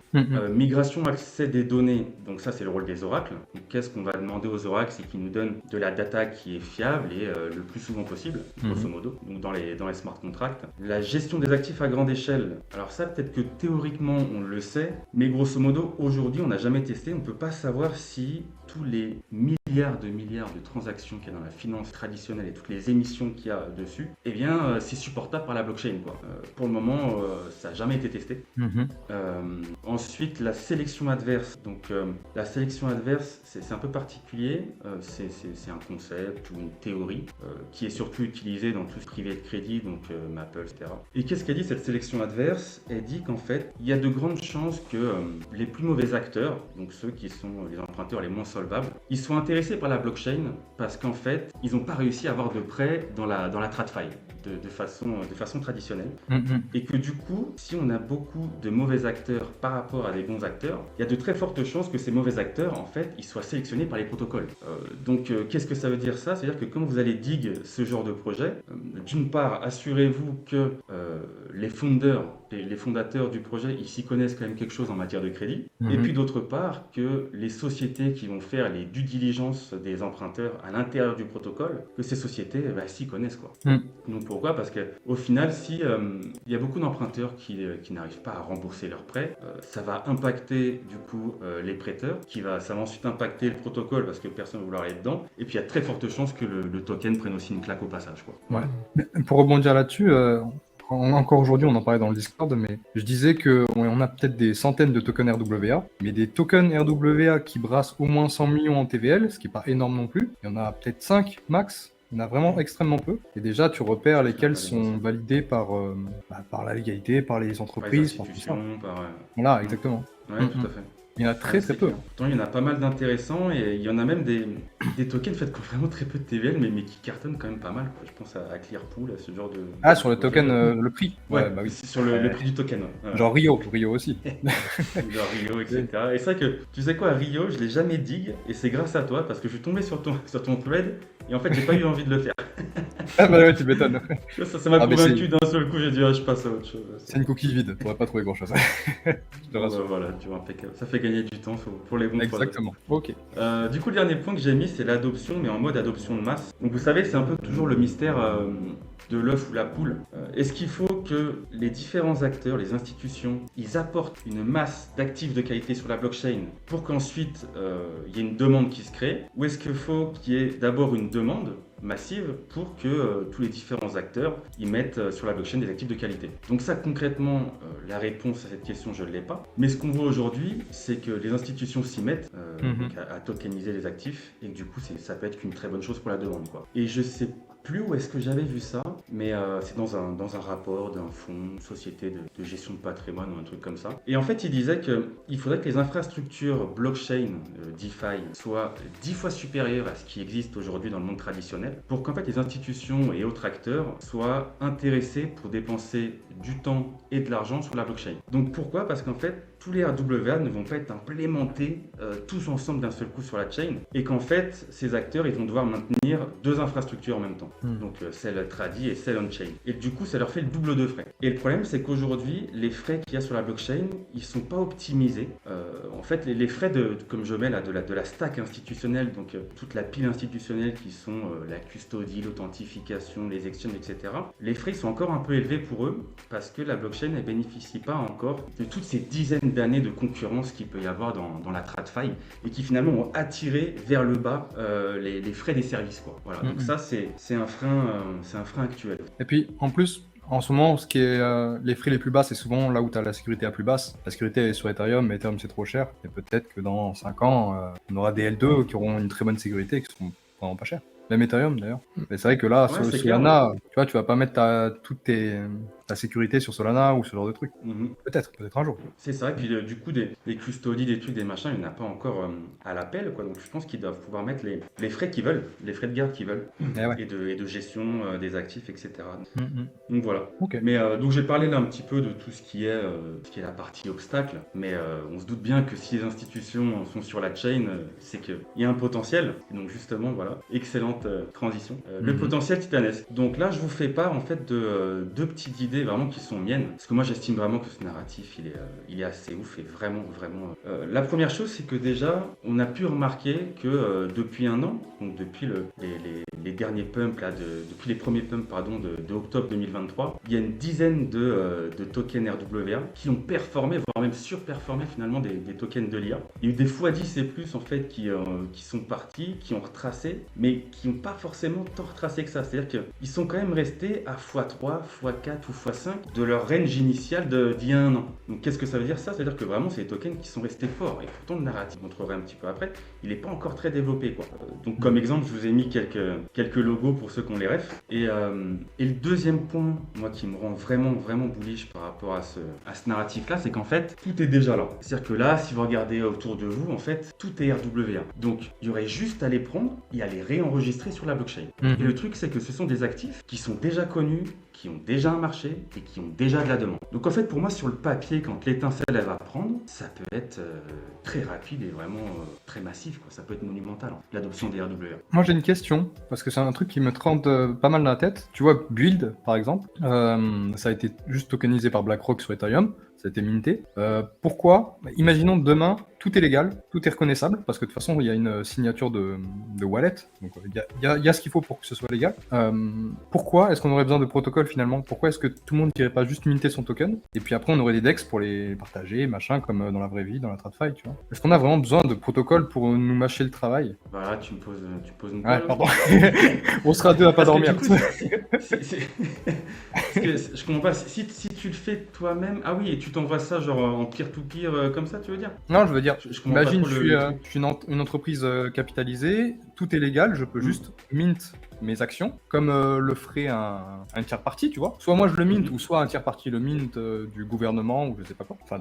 Migration, accès des données, donc ça c'est le rôle des oracles. Donc, qu'est-ce qu'on va demander aux oracles? C'est qu'ils nous donnent de la data qui est fiable et le plus souvent possible, grosso modo, donc dans les smart contracts. La gestion des actifs à grande échelle, alors ça peut-être que théoriquement on le sait, mais grosso modo aujourd'hui on n'a jamais testé, on ne peut pas savoir si tous les milliards de transactions qu'il y a dans la finance traditionnelle et toutes les émissions qu'il y a dessus, eh bien c'est supportable par la blockchain, quoi. Pour le moment, ça n'a jamais été testé. Ensuite, la sélection adverse. Donc la sélection adverse, c'est un peu particulier. C'est un concept ou une théorie qui est surtout utilisée dans tout ce privé de crédit, donc Maple, etc. Et qu'est-ce qu'elle dit cette sélection adverse? Elle dit qu'en fait, il y a de grandes chances que les plus mauvais acteurs, donc ceux qui sont les emprunteurs les moins solvables, ils sont intéressés par la blockchain parce qu'en fait, ils n'ont pas réussi à avoir de prêt dans la TradFi de façon traditionnelle. Et que du coup, si on a beaucoup de mauvais acteurs par rapport à des bons acteurs, il y a de très fortes chances que ces mauvais acteurs, en fait, ils soient sélectionnés par les protocoles. Donc, qu'est-ce que ça veut dire ça? C'est-à-dire que quand vous allez dig ce genre de projet, d'une part, assurez-vous que les fondateurs du projet, ils s'y connaissent quand même quelque chose en matière de crédit. Et puis d'autre part, que les sociétés qui vont faire les due diligence des emprunteurs à l'intérieur du protocole, que ces sociétés s'y connaissent, quoi. Donc pourquoi? Parce qu'au final, si il y a beaucoup d'emprunteurs qui n'arrivent pas à rembourser leurs prêts, ça va impacter du coup les prêteurs, ça va ensuite impacter le protocole parce que personne ne va vouloir aller dedans. Et puis il y a très forte chance que le token prenne aussi une claque au passage, quoi. Ouais. Mais pour rebondir là-dessus, encore aujourd'hui, on en parlait dans le Discord, mais je disais qu'on a peut-être des centaines de tokens RWA, mais des tokens RWA qui brassent au moins 100 millions en TVL, ce qui n'est pas énorme non plus. Il y en a peut-être 5 max. Il y en a vraiment extrêmement peu. Et déjà, tu repères lesquels sont validés par la légalité, par les entreprises, par les institutions, par... Voilà, exactement. Ouais, tout à fait. Il y en a très peu. Pourtant, il y en a pas mal d'intéressants et il y en a même des tokens faits qui ont vraiment très peu de TVL mais qui cartonnent quand même pas mal, quoi. Je pense à Clearpool, à ce genre de... Ah, sur le token, le prix. Ouais, bah oui. C'est sur le prix du token. Ouais. Genre Rio aussi. Genre Rio, etc. Et c'est vrai que, tu sais quoi, Rio, je l'ai jamais dig et c'est grâce à toi parce que je suis tombé sur ton thread et en fait, j'ai pas eu envie de le faire. Ah bah ouais, tu m'étonnes. Ça m'a convaincu d'un seul coup, j'ai dit je passe à autre chose. C'est une coquille vide, on va pas trouver grand chose. Voilà, tu vois, impeccable. Ça fait gagner du temps pour les bons projets. Exactement, ok. Du coup, le dernier point que j'ai mis, c'est l'adoption, mais en mode adoption de masse. Donc vous savez, c'est un peu toujours le mystère de l'œuf ou la poule. Est-ce qu'il faut que les différents acteurs, les institutions, ils apportent une masse d'actifs de qualité sur la blockchain pour qu'ensuite il y ait une demande qui se crée? Ou est-ce qu'il faut qu'il y ait d'abord une demande massive pour que tous les différents acteurs y mettent sur la blockchain des actifs de qualité? Donc ça, concrètement, la réponse à cette question, je ne l'ai pas. Mais ce qu'on voit aujourd'hui, c'est que les institutions s'y mettent donc à tokeniser les actifs et que du coup, ça peut être qu'une très bonne chose pour la demande, quoi. Et je sais plus où est-ce que j'avais vu ça, mais c'est dans un rapport d'un fonds, une société de gestion de patrimoine ou un truc comme ça. Et en fait, il disait qu'il faudrait que les infrastructures blockchain, DeFi, soient 10 fois supérieures à ce qui existe aujourd'hui dans le monde traditionnel, pour qu'en fait les institutions et autres acteurs soient intéressés pour dépenser du temps et de l'argent sur la blockchain. Donc pourquoi? Parce qu'en fait, tous les RWA ne vont pas être implémentés tous ensemble d'un seul coup sur la chain, et qu'en fait, ces acteurs, ils vont devoir maintenir deux infrastructures en même temps. Donc celle tradi et celle on-chain. Et du coup, ça leur fait le double de frais. Et le problème, c'est qu'aujourd'hui, les frais qu'il y a sur la blockchain, ils sont pas optimisés. En fait, les frais comme je mets là, de la stack institutionnelle, donc toute la pile institutionnelle qui sont la custody, l'authentification, les exchanges, etc. Les frais sont encore un peu élevés pour eux parce que la blockchain ne bénéficie pas encore de toutes ces dizaines d'années de concurrence qu'il peut y avoir dans la TradFi et qui finalement ont attiré vers le bas les frais des services, quoi. Voilà. Donc ça, c'est un frein actuel. Et puis, en plus, en ce moment, ce qui est les frais les plus bas, c'est souvent là où tu as la sécurité la plus basse. La sécurité est sur Ethereum, mais Ethereum c'est trop cher. Et peut-être que dans 5 ans, on aura des L2 qui auront une très bonne sécurité et qui seront vraiment pas chers. Même Ethereum d'ailleurs. Mais c'est vrai que là, Ouais, sur c'est Solana, clair, tu vois, tu vas pas mettre ta sécurité sur Solana ou ce genre de truc. Peut-être un jour. C'est ça, et puis du coup, des custodies, des trucs, des machins, il n'y en a pas encore à l'appel, quoi. Donc je pense qu'ils doivent pouvoir mettre les frais qu'ils veulent, les frais de garde qu'ils veulent, Eh ouais. et de gestion des actifs, etc. Mhm. Donc voilà. Ok. Mais donc j'ai parlé là un petit peu de tout ce qui est la partie obstacle, mais on se doute bien que si les institutions sont sur la chain, c'est qu'il y a un potentiel. Et donc justement, voilà, excellente transition. Le potentiel titanesque. Donc là, je vous fais part en fait de deux petites idées vraiment qui sont miennes, parce que moi j'estime vraiment que ce narratif il est assez ouf et vraiment. La première chose, c'est que déjà, on a pu remarquer que depuis un an, donc depuis les derniers pumps là, depuis les premiers pumps pardon de octobre 2023, il y a une dizaine de tokens RWA qui ont performé, voire même surperformé finalement des tokens de l'IA. Il y a eu des x10 et plus en fait qui sont partis, qui ont retracé, mais qui n'ont pas forcément tant retracé que ça. C'est-à-dire qu'ils sont quand même restés à x3, x4 ou x5 de leur range initial d'il y a un an. Donc qu'est-ce que ça veut dire ça? C'est-à-dire que vraiment c'est des tokens qui sont restés forts. Et pourtant le narratif, je montrerai un petit peu après, il n'est pas encore très développé, quoi. Donc comme exemple, je vous ai mis quelques logos pour ceux qui ont les refs. Et le deuxième point, moi qui me rend vraiment bullish par rapport à ce narratif-là, c'est qu'en fait, tout est déjà là. C'est-à-dire que là, si vous regardez autour de vous, en fait, tout est RWA. Donc il y aurait juste à les prendre et à les réenregistrer sur la blockchain. Et le truc, c'est que ce sont des actifs qui sont déjà connus, qui ont déjà un marché et qui ont déjà de la demande. Donc en fait, pour moi, sur le papier, quand l'étincelle elle va prendre, ça peut être très rapide et vraiment très massif, quoi. Ça peut être monumental, hein, l'adoption des RWA. Moi j'ai une question, parce que c'est un truc qui me trotte pas mal dans la tête. Tu vois, Build par exemple, ça a été juste tokenisé par BlackRock sur Ethereum, ça a été minté. Pourquoi? Imaginons demain, tout est légal, tout est reconnaissable, parce que de toute façon il y a une signature de wallet, donc il y a ce qu'il faut pour que ce soit légal. Pourquoi est-ce qu'on aurait besoin de protocole finalement? Pourquoi est-ce que tout le monde n'irait pas juste minter son token, et puis après on aurait des DEX pour les partager, machin, comme dans la vraie vie, dans la TradFi, tu vois? Est-ce qu'on a vraiment besoin de protocole pour nous mâcher le travail? Voilà, tu me poses une Ouais, colle. pardon. On sera deux à pas Parce que dormir. du coup, parce que je comprends pas. Si tu le fais toi-même, ah oui, et tu t'envoies ça genre en peer-to-peer comme ça, tu veux dire? Non, je veux dire, Je comprends pas imagine, trop je le suis, truc. je suis une entreprise capitalisée, tout est légal, je peux juste mint mes actions, comme le ferait un tiers parti, tu vois. Soit moi je le mint, ou soit un tiers parti le mint du gouvernement, ou je sais pas quoi, enfin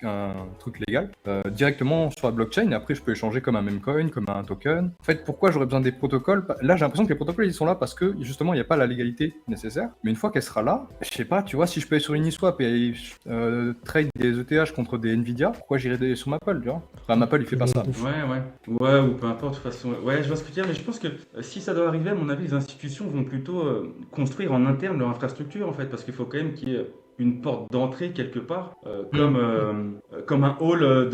un truc légal, directement sur la blockchain, et après je peux échanger comme un meme coin, comme un token. En fait, pourquoi j'aurais besoin des protocoles? Là, j'ai l'impression que les protocoles, ils sont là parce que justement, il n'y a pas la légalité nécessaire. Mais une fois qu'elle sera là, je sais pas, tu vois, si je peux aller sur Uniswap et trade des ETH contre des Nvidia, pourquoi j'irais sur Maple, tu vois? Enfin, Maple, il fait pas ça. Ouais, ou peu importe, de toute façon. Ouais, je vois ce que tu veux dire, mais je pense que si ça doit arriver, à mon avis, les institutions vont plutôt construire en interne leur infrastructure, en fait, parce qu'il faut quand même qu'il y ait une porte d'entrée quelque part, comme un hall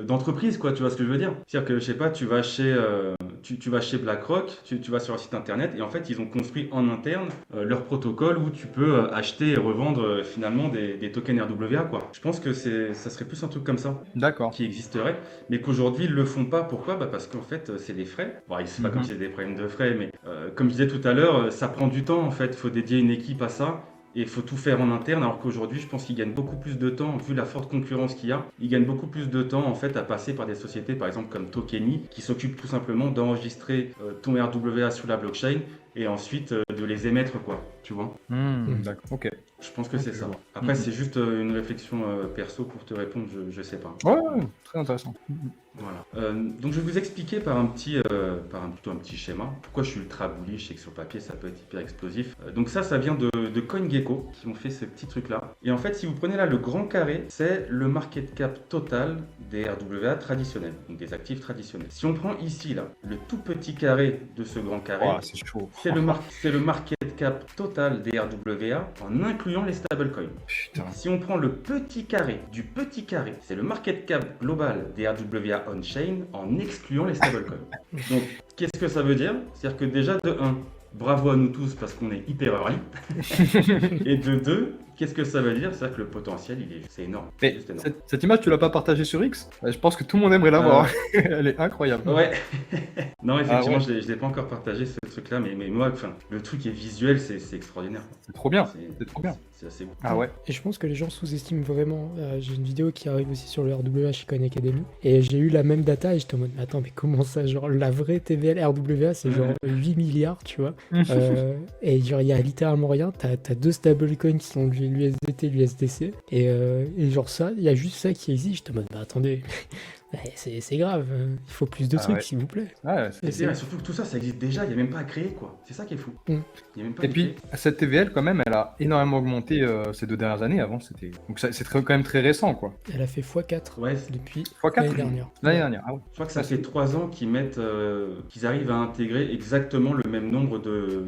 d'entreprise, quoi, tu vois ce que je veux dire? C'est-à-dire que, je sais pas, tu vas chez BlackRock, tu vas sur leur site internet, et en fait, ils ont construit en interne leur protocole où tu peux acheter et revendre finalement des tokens RWA, quoi. Je pense que ça serait plus un truc comme ça D'accord. qui existerait, mais qu'aujourd'hui ils le font pas. Pourquoi? Parce qu'en fait c'est des frais. Bon, c'est pas comme si c'était des problèmes de frais, mais comme je disais tout à l'heure, ça prend du temps en fait. Il faut dédier une équipe à ça. Et il faut tout faire en interne, alors qu'aujourd'hui, je pense qu'ils gagnent beaucoup plus de temps, vu la forte concurrence qu'il y a. Ils gagnent beaucoup plus de temps en fait à passer par des sociétés, par exemple comme Tokeny, qui s'occupent tout simplement d'enregistrer ton RWA sur la blockchain et ensuite de les émettre, quoi. Tu vois? D'accord. Ok. Je pense que c'est ça. Après, c'est juste une réflexion perso pour te répondre, je sais pas. Ouais, très intéressant. Voilà. Donc je vais vous expliquer par plutôt un petit schéma pourquoi je suis ultra bullish et que sur le papier ça peut être hyper explosif. Donc ça vient de CoinGecko qui ont fait ce petit truc là. Et en fait, si vous prenez là le grand carré, c'est le market cap total des RWA traditionnels, donc des actifs traditionnels. Si on prend ici, là, le tout petit carré de ce grand carré, Oh, c'est chaud. c'est le market cap total des RWA en incluant les stablecoins. Putain. Si on prend le petit carré du petit carré, c'est le market cap global des RWA on-chain en excluant les stablecoins. Donc, qu'est-ce que ça veut dire? C'est-à-dire que déjà, de 1, bravo à nous tous parce qu'on est hyper early. Et de 2, qu'est-ce que ça veut dire? C'est-à-dire que le potentiel, c'est énorme. Mais Juste énorme. cette image, tu l'as pas partagée sur X? Je pense que tout le monde aimerait la voir. Elle est incroyable. Ouais. Non, effectivement, ouais. je l'ai pas encore partagé ce truc-là, mais moi, enfin, le truc est visuel, c'est extraordinaire. C'est trop bien. C'est trop bien. C'est assez beau. Ah ouais. Et je pense que les gens sous-estiment vraiment. J'ai une vidéo qui arrive aussi sur le RWA chez Coin Academy. Et j'ai eu la même data et j'étais en mode, mais attends, mais comment ça? Genre, la vraie TVL RWA, c'est genre 8 milliards, tu vois. Et genre, il y a littéralement rien. T'as 2 stablecoins qui sont l'USDT, l'USDC. Et genre, ça, il y a juste ça qui existe. J'étais en mode, bah attendez. C'est grave, il faut plus de trucs, ouais. s'il vous plaît. Ouais, Et surtout que tout ça, ça existe déjà, il n'y a même pas à créer, quoi. C'est ça qui est fou. Mm. Il y a même pas Et à puis, créer. cette TVL, quand même, elle a énormément augmenté ces 2 dernières années. Avant, c'était. Donc, c'est quand même très récent, quoi. Elle a fait x4 Ouais, depuis x4 l'année dernière. L'année dernière. Ah ouais. je crois que ça fait 3 ans qu'ils qu'ils arrivent à intégrer exactement le même nombre de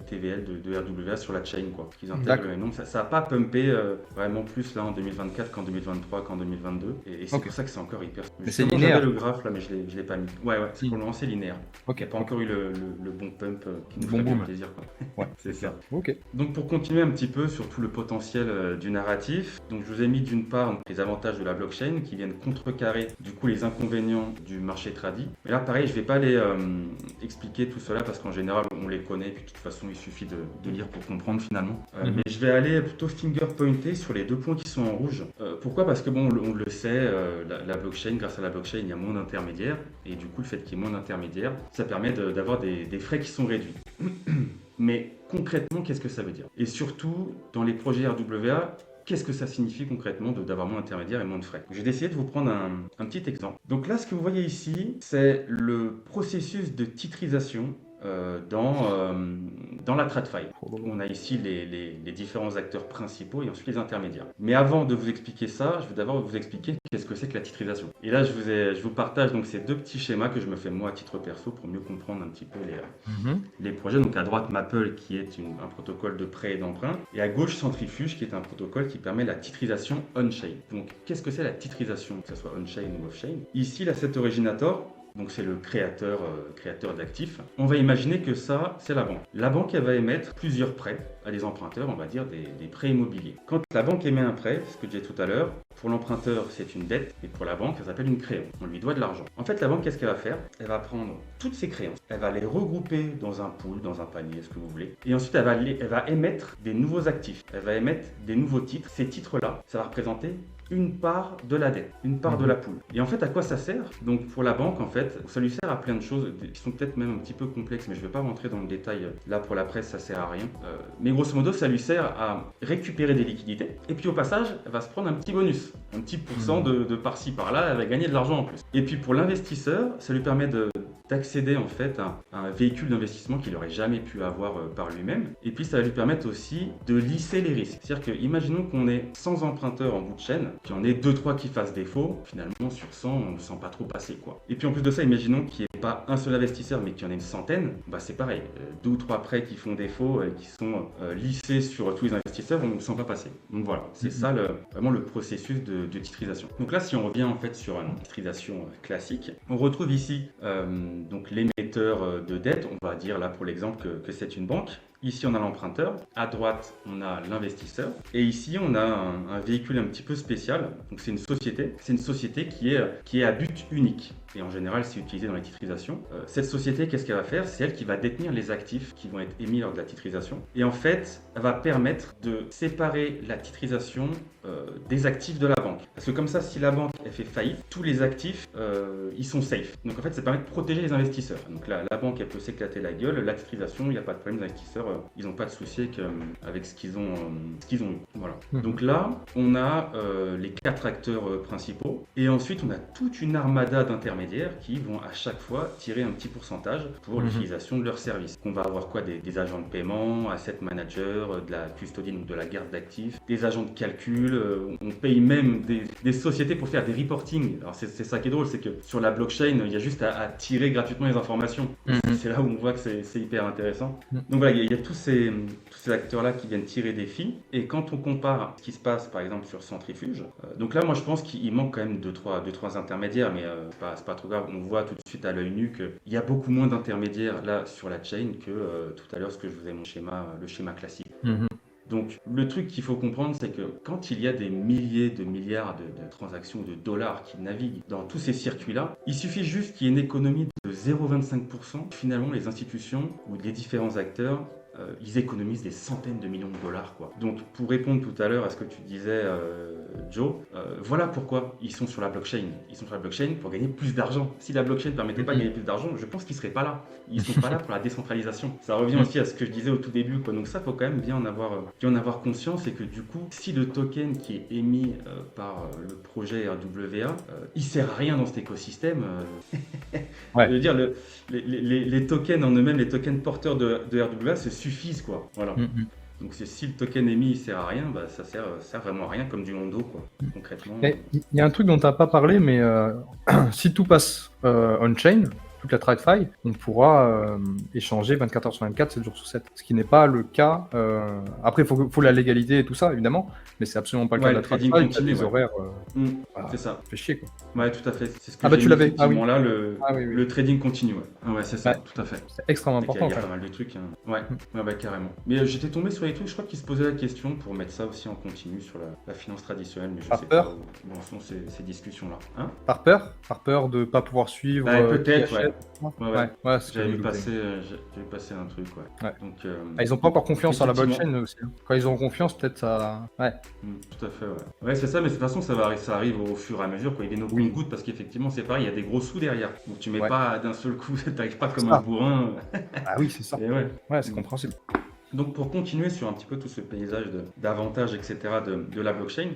TVL, de RWA sur la chain, quoi. Qu'ils intègrent D'accord. le même nombre. Ça n'a pas pumpé vraiment plus là en 2024 qu'en 2023, qu'en 2022. Et c'est Ok. pour ça que c'est encore hyper. Mais c'est Justement, linéaire. j'avais le graphe là, mais je l'ai pas mis. Ouais, c'est pour le moment, c'est linéaire. Il Ok. n'y a pas encore eu le bon pump qui nous Bon ferait bien boom. plaisir, quoi. Ouais. C'est ça. Ok. Donc pour continuer un petit peu sur tout le potentiel du narratif, donc je vous ai mis d'une part donc, les avantages de la blockchain qui viennent contrecarrer du coup les inconvénients du marché tradi. Mais là pareil, je vais pas les expliquer tout cela parce qu'en général on les connaît, puis de toute façon il suffit de lire pour comprendre finalement. Mais je vais aller plutôt finger pointer sur les 2 points qui sont en rouge. Pourquoi? Parce que bon, on le sait, la blockchain, grâce à la blockchain, il y a moins d'intermédiaires et du coup le fait qu'il y ait moins d'intermédiaires, ça permet d'avoir des frais qui sont réduits. Mais concrètement, qu'est-ce que ça veut dire? Et surtout, dans les projets RWA, qu'est-ce que ça signifie concrètement d'avoir moins d'intermédiaires et moins de frais? Je vais essayer de vous prendre un petit exemple. Donc là, ce que vous voyez ici, c'est le processus de titrisation dans la TradFi. On a ici les différents acteurs principaux et ensuite les intermédiaires. Mais avant de vous expliquer ça, je vais d'abord vous expliquer qu'est-ce que c'est que la titrisation. Et là, je vous partage donc ces 2 petits schémas que je me fais moi à titre perso pour mieux comprendre un petit peu les projets. Donc à droite, Maple qui est un protocole de prêt et d'emprunt et à gauche, Centrifuge qui est un protocole qui permet la titrisation on-chain. Donc qu'est-ce que c'est la titrisation, que ce soit on-chain ou off-chain? Ici, l'asset originator, donc c'est le créateur d'actifs. On va imaginer que ça, c'est la banque. La banque, elle va émettre plusieurs prêts à des emprunteurs, on va dire des prêts immobiliers. Quand la banque émet un prêt, ce que je disais tout à l'heure, pour l'emprunteur, c'est une dette, et pour la banque, ça s'appelle une créance. On lui doit de l'argent. En fait, la banque, qu'est-ce qu'elle va faire? Elle va prendre toutes ses créances, elle va les regrouper dans un pool, dans un panier, ce que vous voulez, et ensuite, elle va émettre des nouveaux actifs. Elle va émettre des nouveaux titres. Ces titres-là, ça va représenter une part de la dette, une part de la poule. Et en fait, à quoi ça sert? Donc pour la banque, en fait, ça lui sert à plein de choses qui sont peut-être même un petit peu complexes, mais je ne vais pas rentrer dans le détail. Là, pour la presse, ça sert à rien. Mais grosso modo, ça lui sert à récupérer des liquidités. Et puis au passage, elle va se prendre un petit bonus, un petit pourcent de par-ci, par-là, elle va gagner de l'argent en plus. Et puis pour l'investisseur, ça lui permet d'accéder en fait à un véhicule d'investissement qu'il n'aurait jamais pu avoir par lui-même. Et puis ça va lui permettre aussi de lisser les risques. C'est-à-dire que imaginons qu'on ait 100 emprunteurs en bout de chaîne, qu'il y en ait 2-3 qui fassent défaut, finalement sur 100 on ne sent pas trop passer, quoi. Et puis en plus de ça, imaginons qu'il n'y ait pas un seul investisseur mais qu'il y en ait une centaine, bah c'est pareil, 2 ou 3 prêts qui font défaut et qui sont lissés sur tous les investisseurs, on ne sent pas passer. Donc voilà, c'est ça vraiment le processus de titrisation. Donc là, si on revient en fait sur une titrisation classique, on retrouve ici donc l'émetteur de dette, on va dire là pour l'exemple que c'est une banque. Ici, on a l'emprunteur, à droite, on a l'investisseur, et ici, on a un véhicule un petit peu spécial. Donc, c'est une société qui est à but unique. Et en général, c'est utilisé dans la titrisation. Cette société, qu'est-ce qu'elle va faire? C'est elle qui va détenir les actifs qui vont être émis lors de la titrisation. Et en fait, elle va permettre de séparer la titrisation des actifs de la banque. Parce que comme ça, si la banque elle fait faillite, tous les actifs, ils sont safe. Donc en fait, ça permet de protéger les investisseurs. Donc la banque, elle peut s'éclater la gueule. La titrisation, il n'y a pas de problème, les investisseurs ils ont pas de souci avec ce qu'ils ont, eu. Voilà. Mhm. Donc là, on a les 4 acteurs principaux et ensuite on a toute une armada d'intermédiaires qui vont à chaque fois tirer un petit pourcentage pour l'utilisation de leurs services. On va avoir quoi, des agents de paiement, asset managers, de la custodie, donc de la garde d'actifs, des agents de calcul, on paye même des sociétés pour faire des reporting. Alors c'est ça qui est drôle, c'est que sur la blockchain, il y a juste à tirer gratuitement les informations. C'est là où on voit que c'est hyper intéressant. Donc voilà, il y a tous ces acteurs-là qui viennent tirer des fees. Et quand on compare ce qui se passe par exemple sur Centrifuge, donc là moi je pense qu'il manque quand même 2-3 intermédiaires, mais c'est pas trop grave. On voit tout de suite à l'œil nu qu'il y a beaucoup moins d'intermédiaires là sur la chain que tout à l'heure ce que je vous ai montré, le schéma classique. Donc le truc qu'il faut comprendre, c'est que quand il y a des milliers de milliards de transactions de dollars qui naviguent dans tous ces circuits-là, il suffit juste qu'il y ait une économie de 0,25%. Finalement, les institutions ou les différents acteurs, ils économisent des centaines de millions de dollars, quoi. Donc pour répondre tout à l'heure à ce que tu disais, Joe, voilà pourquoi ils sont sur la blockchain. Ils sont sur la blockchain pour gagner plus d'argent. Si la blockchain ne permettait pas de gagner plus d'argent, je pense qu'ils ne seraient pas là. Ils ne sont pas là pour la décentralisation. Ça revient aussi à ce que je disais au tout début, quoi. Donc ça, il faut quand même bien en avoir conscience, et que du coup, si le token qui est émis par le projet RWA, il sert à rien dans cet écosystème. Je veux dire, les tokens en eux-mêmes, les tokens porteurs de RWA se suffisent, quoi. Voilà. Donc si le token émis il sert à rien, bah, ça sert vraiment à rien, comme du Mondo, quoi, concrètement. Il y a un truc dont tu n'as pas parlé, mais si tout passe on-chain, toute la TradFi, on pourra échanger 24 heures sur 24, 7 jours sur 7. Ce qui n'est pas le cas. Après, il faut la légalité et tout ça, évidemment, mais c'est absolument pas le cas de la TradFi. Il y a des horaires. Voilà, c'est ça. Ça fait chier, quoi. Ouais, tout à fait. C'est ce que tu l'avais. Là, le trading continue. Ouais, c'est ça, tout à fait. C'est extrêmement important. Il y a pas mal de trucs. Hein. Ouais, carrément. Mais j'étais tombé sur les trucs, je crois qu'ils se posaient la question pour mettre ça aussi en continu sur la finance traditionnelle, mais je sais pas où en sont ces discussions-là. Hein, par peur de ne pas pouvoir suivre. Peut-être, ouais. J'avais vu passer un truc, ouais. Donc, ils n'ont pas encore confiance en la blockchain aussi. Quand ils auront confiance, peut-être ça. Ouais. Tout à fait, ouais. Ouais, c'est ça, mais de toute façon, ça arrive au fur et à mesure, quoi. Il y a nos comptes-gouttes, parce qu'effectivement, c'est pareil, il y a des gros sous derrière. Donc tu mets pas d'un seul coup, t'arrives pas comme un bourrin. Ah oui, c'est ça. Ouais, c'est compréhensible. Donc pour continuer sur un petit peu tout ce paysage d'avantages, etc. de la blockchain,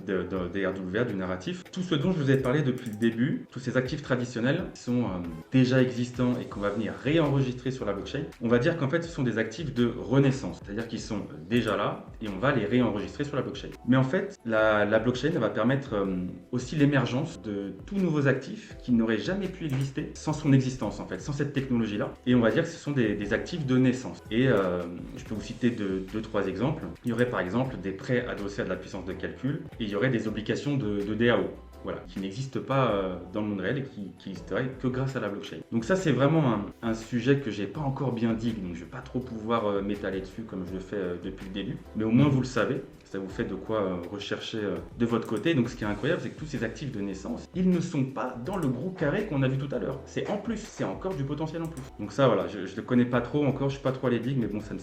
des RWA, du narratif, tout ce dont je vous ai parlé depuis le début, tous ces actifs traditionnels qui sont déjà existants et qu'on va venir réenregistrer sur la blockchain, on va dire qu'en fait ce sont des actifs de renaissance, c'est-à-dire qu'ils sont déjà là et on va les réenregistrer sur la blockchain. Mais en fait, la blockchain va permettre aussi l'émergence de tout nouveaux actifs qui n'auraient jamais pu exister sans son existence, en fait, sans cette technologie-là. Et on va dire que ce sont des actifs de naissance. Et je peux vous citer 2-3 exemples. Il y aurait par exemple des prêts adossés à de la puissance de calcul et il y aurait des obligations de DAO. Voilà, qui n'existent pas dans le monde réel et qui n'existeraient que grâce à la blockchain. Donc ça, c'est vraiment un sujet que j'ai pas encore bien dit, donc je vais pas trop pouvoir m'étaler dessus comme je le fais depuis le début. Mais au moins, vous le savez. Ça vous fait de quoi rechercher de votre côté. Donc ce qui est incroyable, c'est que tous ces actifs de naissance, ils ne sont pas dans le gros carré qu'on a vu tout à l'heure. C'est en plus, c'est encore du potentiel en plus. Donc ça, voilà, je ne le connais pas trop encore, je suis pas trop à l'édigue, mais bon, ça ne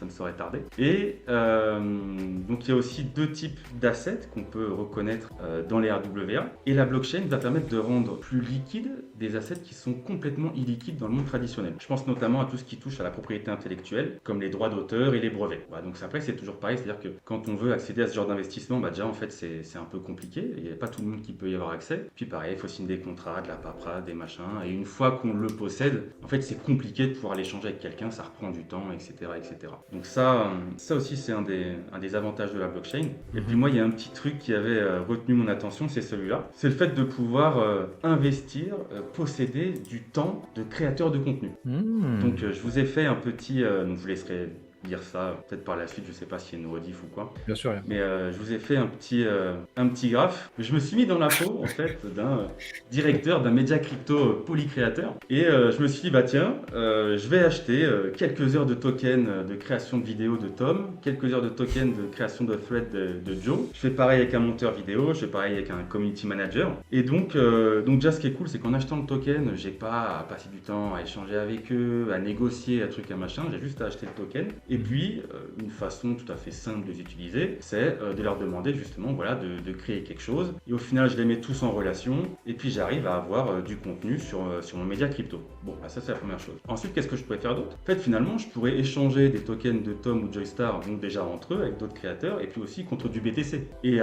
saurait tarder. Et donc il y a aussi 2 types d'assets qu'on peut reconnaître dans les RWA. Et la blockchain va permettre de rendre plus liquides des assets qui sont complètement illiquides dans le monde traditionnel. Je pense notamment à tout ce qui touche à la propriété intellectuelle, comme les droits d'auteur et les brevets. Voilà, donc après, c'est toujours pareil, c'est-à-dire que quand on veut accéder à ce genre d'investissement, bah déjà en fait c'est un peu compliqué, il n'y a pas tout le monde qui peut y avoir accès. Puis pareil, il faut signer des contrats, de la paperasse, des machins, et une fois qu'on le possède, en fait c'est compliqué de pouvoir l'échanger avec quelqu'un, ça reprend du temps, etc. etc. Donc ça aussi c'est un des avantages de la blockchain. Et puis moi il y a un petit truc qui avait retenu mon attention, c'est celui-là, c'est le fait de pouvoir investir, posséder du temps de créateur de contenu. Donc je vous ai fait un petit, donc je vous laisserai lire ça peut-être par la suite, je sais pas s'il y a une rediff ou quoi. Bien sûr. Mais je vous ai fait un petit graphe. Je me suis mis dans la peau en fait d'un directeur d'un média crypto polycréateur et je me suis dit bah tiens, je vais acheter quelques heures de tokens de création de vidéos de Tom, quelques heures de tokens de création de thread de Joe. Je fais pareil avec un monteur vidéo, je fais pareil avec un community manager. Et donc déjà ce qui est cool, c'est qu'en achetant le token, j'ai pas à passer du temps à échanger avec eux, à négocier un truc, un machin, j'ai juste à acheter le token. Et puis, une façon tout à fait simple de les utiliser, c'est de leur demander justement voilà, de créer quelque chose. Et au final, je les mets tous en relation et puis j'arrive à avoir du contenu sur mon média crypto. Bon, bah, ça c'est la première chose. Ensuite, qu'est-ce que je pourrais faire d'autre? En fait, finalement, je pourrais échanger des tokens de Tom ou Joystar, donc déjà entre eux, avec d'autres créateurs, et puis aussi contre du BTC. Et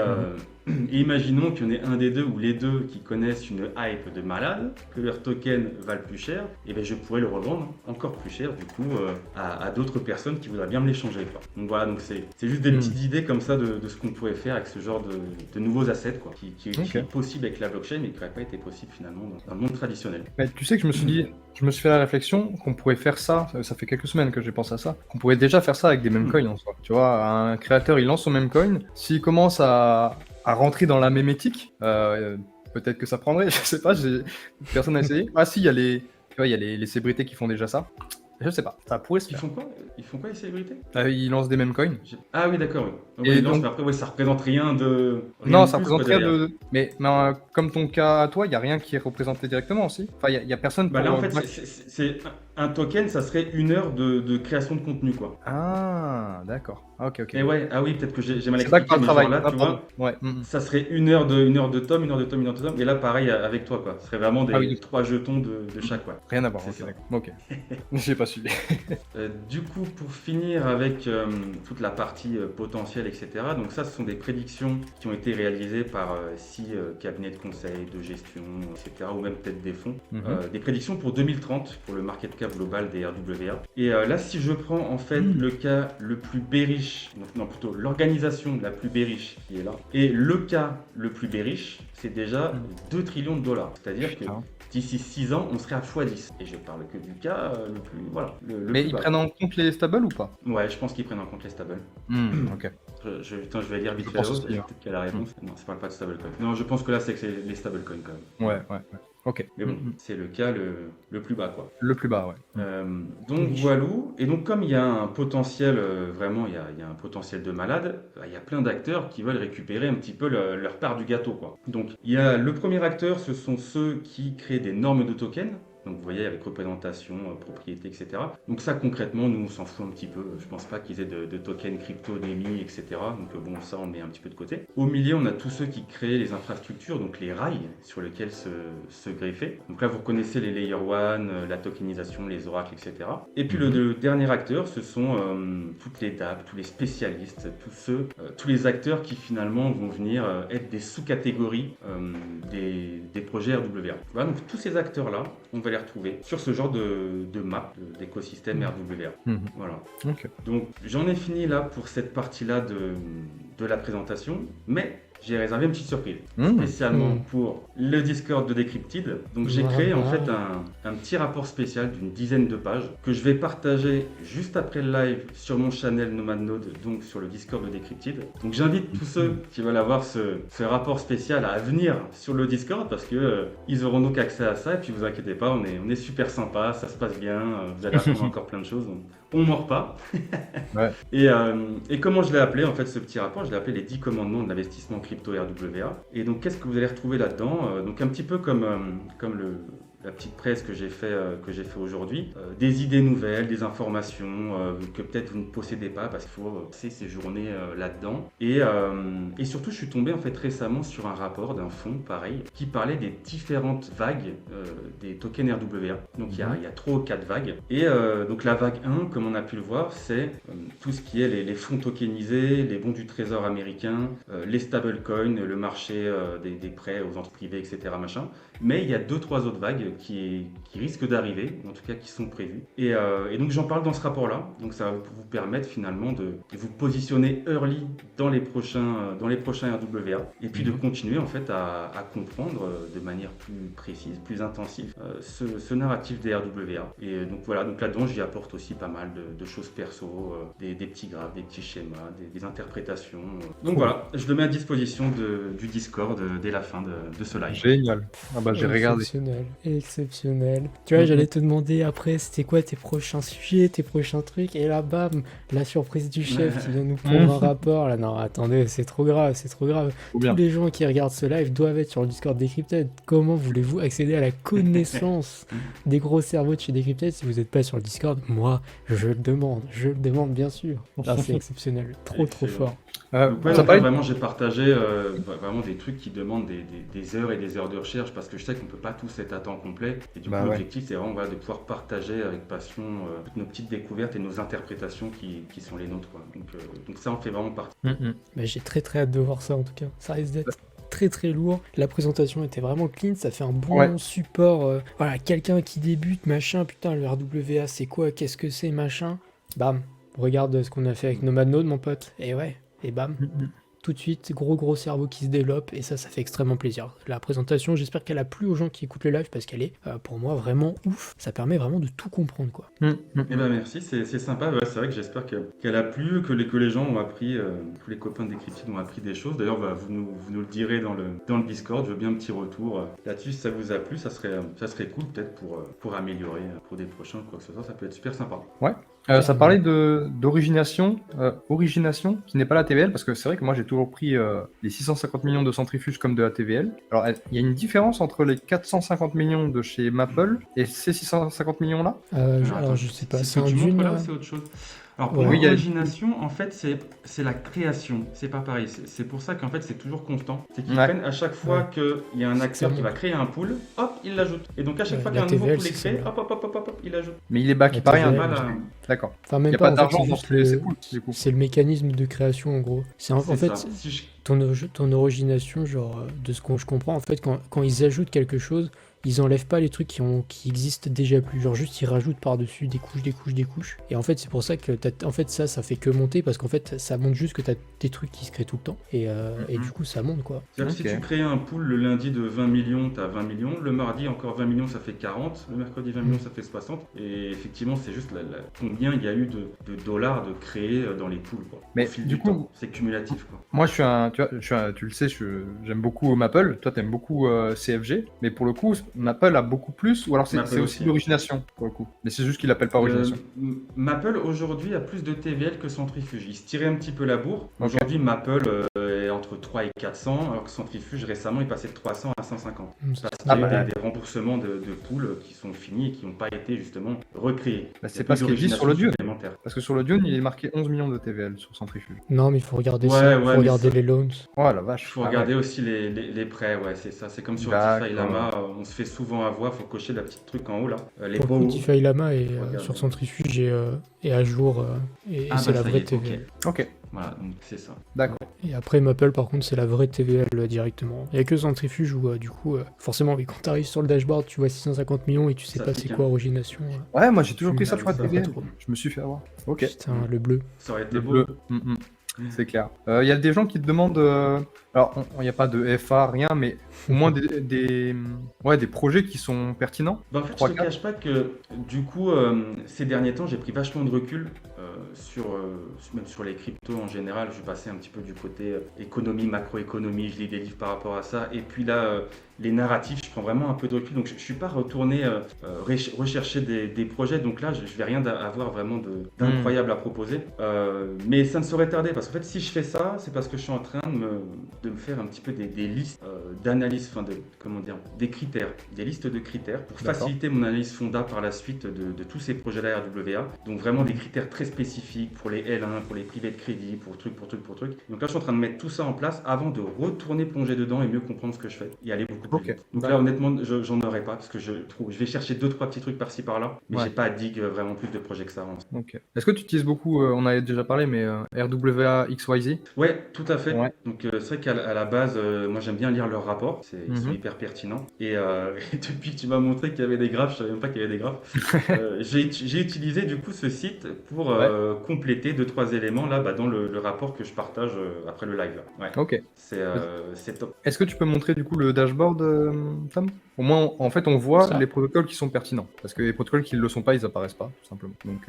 imaginons qu'il y en ait un des deux ou les deux qui connaissent une hype de malade, que leurs tokens valent plus cher, et bien je pourrais le revendre encore plus cher du coup à d'autres personnes qui voudraient bien me l'échanger. Donc voilà, donc c'est juste des petites idées comme ça de ce qu'on pourrait faire avec ce genre de nouveaux assets quoi, qui est possible avec la blockchain mais qui n'aurait pas été possible finalement dans le monde traditionnel. Mais tu sais que je me suis fait la réflexion qu'on pourrait faire ça fait quelques semaines que j'ai pensé à ça, qu'on pourrait déjà faire ça avec des meme coins en soi. Tu vois, un créateur il lance son meme coin, s'il commence à rentrer dans la mémétique, peut-être que ça prendrait, je sais pas, personne n'a essayé. Ah si, il y a les célébrités qui font déjà ça. Je sais pas, ça pourrait se faire. Ils font quoi les célébrités? Ils lancent des meme coins. Ah oui, d'accord. Oui. Et Oui, donc- mais après, ouais, ça représente rien de. Non, de ça plus, représente quoi, rien derrière. de. Mais comme ton cas à toi, il n'y a rien qui est représenté directement aussi. Enfin, il y a personne Bah pour. là, en fait, c'est un token, ça serait 1 heure de création de contenu, quoi. Ah, d'accord. Ah, ok. Et ouais, ah oui, peut-être que j'ai mal C'est pas que expliqué, par le mais travail. genre là, Ah, tu pardon. vois, Ouais. ça serait 1 heure de Tom, 1 heure de Tom, 1 heure de Tom. Et là, pareil avec toi, quoi. Ce serait vraiment Ah oui. 3 jetons de chaque, quoi. Rien à voir. C'est Ok, ça. d'accord. Ok. J'ai pas suivi. Du coup, pour finir avec toute la partie potentielle, etc. Donc ça, ce sont des prédictions qui ont été réalisées par 6 cabinets de conseil, de gestion, etc. Ou même peut-être des fonds. Des prédictions pour 2030 pour le market cap global des RWA. Et là, si je prends en fait le cas le plus bearish, non plutôt l'organisation la plus bearish qui est là, et le cas le plus bearish, c'est déjà 2 trillions de dollars. C'est-à-dire que Putain. d'ici 6 ans, on serait à x10. Et je parle que du cas le plus, voilà, le Mais plus ils bas. prennent en compte les stables ou pas? Ouais, je pense qu'ils prennent en compte les stables. Ok. Je vais lire vite Je fait pense la chose, aussi, peut-être qu'elle a la réponse. Non, ça parle pas de stablecoin. Non, je pense que là, c'est que c'est les stablecoins quand même. Ouais. Ok. Mais bon, c'est le cas le plus bas, quoi. Le plus bas, ouais. Donc voilà, et donc comme il y a un potentiel, vraiment il y a un potentiel de malade, il y a plein d'acteurs qui veulent récupérer un petit peu leur part du gâteau, quoi. Donc il y a le premier acteur, ce sont ceux qui créent des normes de tokens. Donc vous voyez avec représentation, propriété, etc. Donc ça concrètement, nous on s'en fout un petit peu. Je pense pas qu'ils aient de tokens crypto, d'émis, etc. Donc bon, ça on met un petit peu de côté. Au milieu, on a tous ceux qui créent les infrastructures, donc les rails sur lesquels se greffer. Donc là vous connaissez les layer 1, la tokenisation, les oracles, etc. Et puis le dernier acteur, ce sont toutes les DApp, tous les spécialistes, tous les acteurs qui finalement vont venir être des sous-catégories des projets RWA. Voilà, donc tous ces acteurs-là, on va les retrouver sur ce genre de map d'écosystème RWA. Voilà. Ok. Donc j'en ai fini là pour cette partie-là de la présentation, mais j'ai réservé une petite surprise, spécialement pour le Discord de Decrypted. Donc j'ai créé en fait un petit rapport spécial d'une dizaine de pages que je vais partager juste après le live sur mon channel Nomad Node, donc sur le Discord de Decrypted. Donc j'invite tous ceux qui veulent avoir ce rapport spécial à venir sur le Discord parce que ils auront donc accès à ça. Et puis vous inquiétez pas, on est super sympa, ça se passe bien, vous allez apprendre encore plein de choses. On mord pas. Ouais. Et comment je l'ai appelé en fait ce petit rapport? Je l'ai appelé les 10 commandements de l'investissement crypto RWA. Et donc qu'est-ce que vous allez retrouver là-dedans? Donc un petit peu comme la petite presse que j'ai fait aujourd'hui, des idées nouvelles, des informations que peut-être vous ne possédez pas parce qu'il faut passer ses journées là-dedans. Et surtout, je suis tombé en fait récemment sur un rapport d'un fonds pareil qui parlait des différentes vagues des tokens RWA. Donc il y a 3 ou 4 vagues. Et donc la vague 1, comme on a pu le voir, c'est tout ce qui est les fonds tokenisés, les bons du trésor américain, les stablecoins, le marché des prêts aux entreprises privées, etc. machin. Mais il y a 2-3 autres vagues qui risquent d'arriver, en tout cas qui sont prévues. Et donc j'en parle dans ce rapport-là. Donc ça va vous permettre finalement de vous positionner early dans les prochains RWA. Et puis de continuer en fait à comprendre de manière plus précise, plus intensive ce narratif des RWA. Et donc voilà, donc là-dedans j'y apporte aussi pas mal de choses perso, des petits graphes, des petits schémas, des interprétations. Donc voilà, je le mets à disposition du Discord dès la fin de ce live. Génial. Ah bah j'ai regardé. Exceptionnel. exceptionnel. Tu vois, j'allais te demander après, c'était quoi tes prochains sujets, tes prochains trucs, et là, bam, la surprise du chef qui vient nous prendre un rapport. Là, non, attendez, c'est trop grave, c'est trop grave. Trop Tous bien. les gens qui regardent ce live doivent être sur le Discord Decrypted. Comment voulez-vous accéder à la connaissance des gros cerveaux de chez Decrypted si vous n'êtes pas sur le Discord? Moi, je le demande bien sûr. Là, c'est exceptionnel, trop Excellent. fort. Donc, ouais, Ça donc là, parlait- vraiment, j'ai partagé vraiment des trucs qui demandent des heures et des heures de recherche parce que je sais qu'on peut pas tous être à temps complet. Et du Bah coup, ouais. l'objectif, c'est vraiment voilà, de pouvoir partager avec passion toutes nos petites découvertes et nos interprétations qui sont les nôtres, quoi. Donc ça en fait vraiment partie. Bah, j'ai très très hâte de voir ça en tout cas. Ça risque d'être très très lourd. La présentation était vraiment clean, ça fait un bon Ouais. support. Voilà, quelqu'un qui débute, machin, putain, le RWA c'est quoi, qu'est-ce que c'est, machin. Bam, regarde ce qu'on a fait avec Nomad Node, mon pote. Et ouais, et bam. Tout de suite, gros cerveau qui se développe et ça fait extrêmement plaisir. La présentation, j'espère qu'elle a plu aux gens qui écoutent le live parce qu'elle est, pour moi, vraiment ouf. Ça permet vraiment de tout comprendre, quoi. Eh ben merci, c'est sympa. Ouais, c'est vrai que j'espère qu'elle a plu, que les gens ont appris, tous les copains de Decrypted ont appris des choses. D'ailleurs, bah, vous nous le direz dans le Discord. Je veux bien un petit retour là-dessus. Si ça vous a plu, ça serait cool peut-être pour améliorer pour des prochains, quoi que ce soit. Ça peut être super sympa. Ça parlait d'origination, origination qui n'est pas la TVL, parce que c'est vrai que moi j'ai toujours pris les 650 millions de centrifuges comme de la TVL. Alors il y a une différence entre les 450 millions de chez Maple et ces 650 millions là. Alors, je sais pas, c'est c'est ce un que tu dune montres là là. ou c'est autre chose? Alors pour Ouais. moi, Oui, il y a- l'origination, en fait, c'est la création. C'est pas pareil. C'est pour ça qu'en fait, c'est toujours constant. C'est qu'ils Ouais. prennent à chaque fois qu'il y a un acteur ça qui va créer un pool, hop, il l'ajoute. Et donc à chaque Ouais, fois qu'il y a la un nouveau TVL, pool est c'est créé, ça. hop, il l'ajoute. Mais il est backé La par rien. TVL, Voilà. D'accord. Enfin, Il même n'y a pas, pas en fait, d'argent c'est dans juste ces poules, du coup. c'est le mécanisme de création en gros. C'est en C'est fait ça. Si je- ton origination, genre de ce que je comprends, en fait, quand ils ajoutent quelque chose, ils enlèvent pas les trucs qui existent déjà plus. Genre juste ils rajoutent par-dessus des couches. Et en fait, c'est pour ça que en fait ça fait que monter parce qu'en fait ça montre juste que t'as des trucs qui se créent tout le temps. Et du coup ça monte quoi. C'est-à-dire que Ok. si tu crées un pool le lundi de 20 millions, tu as 20 millions. Le mardi, encore 20 millions, ça fait 40. Le mercredi, 20 millions, ça fait 60. Et effectivement, c'est juste combien il y a eu de dollars de créés dans les pools, quoi. Mais Au fil du du coup- temps. C'est cumulatif, quoi. Moi, tu le sais, j'aime beaucoup Maple. Toi, t'aimes beaucoup CFG. Mais pour le coup, Maple a beaucoup plus. Ou alors c'est Maple aussi aussi. l'origination, pour le coup. Mais c'est juste qu'il l'appelle pas origination. Maple aujourd'hui a plus de TVL que Centrifuge. Il se tirait un petit peu la bourre. Ok. Aujourd'hui, Maple est entre 3 et 400, alors que Centrifuge récemment est passé de 300 à 150. Parce qu'il y a eu bah. des remboursements de poules qui sont finis et qui n'ont pas été justement recréés. Bah, c'est Il y a pas plus ce qu'il dit sur le d'origination Dune. supplémentaire. Parce que sur le Dune, il est marqué 11 millions de TVL sur Centrifuge. Non, mais il faut regarder Ouais, ça, ouais, faut mais regarder ça- les loans. Oh la vache. Il faut Ah regarder ouais. aussi les prêts, ouais, c'est ça. C'est comme sur D'accord. DeFi Lama, on se fait souvent avoir, il faut cocher la petite truc en haut là. Les Pour le beaux. coup, DeFi Lama est Regarde. sur Centrifuge et à jour et Ah, c'est bah, la ça y vraie est, TVL. Ok, Voilà, donc c'est ça. d'accord. Et après Maple par contre c'est la vraie TVL directement. Il n'y a que Centrifuge où du coup forcément oui, quand tu arrives sur le dashboard tu vois 650 millions et tu sais Ça pas pique, c'est hein. quoi origination. Ouais, moi j'ai toujours pris Ah, ça sur la ça, TVL. pas trop. Je me suis fait avoir. Ok. Putain le bleu. Ça aurait été Le beau. bleu. C'est clair. Il y a des gens qui te demandent. Alors, il n'y a pas de FA, rien, mais au moins des projets qui sont pertinents. Bah, en fait, je 3, te 4. cache pas que du coup, ces derniers temps, j'ai pris vachement de recul même sur les cryptos en général. Je suis passé un petit peu du côté économie, macroéconomie, je lis des livres par rapport à ça. Et puis là, les narratifs, je prends vraiment un peu de recul. Donc, je ne suis pas retourné rechercher des projets. Donc là, je ne vais rien avoir vraiment d'incroyable à proposer. Mais ça ne saurait tarder parce qu'en fait, si je fais ça, c'est parce que je suis en train de me faire un petit peu des listes d'analyse, des critères, des listes de critères pour D'accord. faciliter mon analyse fonda par la suite de tous ces projets-là RWA. Donc vraiment des critères très spécifiques pour les L1, pour les privés de crédit, pour truc. Donc là, je suis en train de mettre tout ça en place avant de retourner plonger dedans et mieux comprendre ce que je fais et aller beaucoup plus Ok. vite. Donc là, honnêtement, j'en aurais pas parce que je vais chercher 2-3 petits trucs par-ci par-là, mais Ouais. j'ai pas à dig vraiment plus de projets que ça. Ok. Est-ce que tu utilises beaucoup, on avait déjà parlé, mais RWA XYZ? Ouais, tout à fait. Ouais. Donc c'est vrai qu'à la base, moi j'aime bien lire leurs rapports, ils sont Mhm. hyper pertinents. Et depuis que tu m'as montré qu'il y avait des graphes, je savais même pas qu'il y avait des graphes. J'ai utilisé du coup ce site pour compléter 2-3 éléments là dans le rapport que je partage après le live. Là. Ouais, Ok. c'est top. Est-ce que tu peux montrer du coup le dashboard, Tom? Au moins, en fait, on voit Ça. les protocoles qui sont pertinents. Parce que les protocoles qui ne le sont pas, ils apparaissent pas, tout simplement. Donc,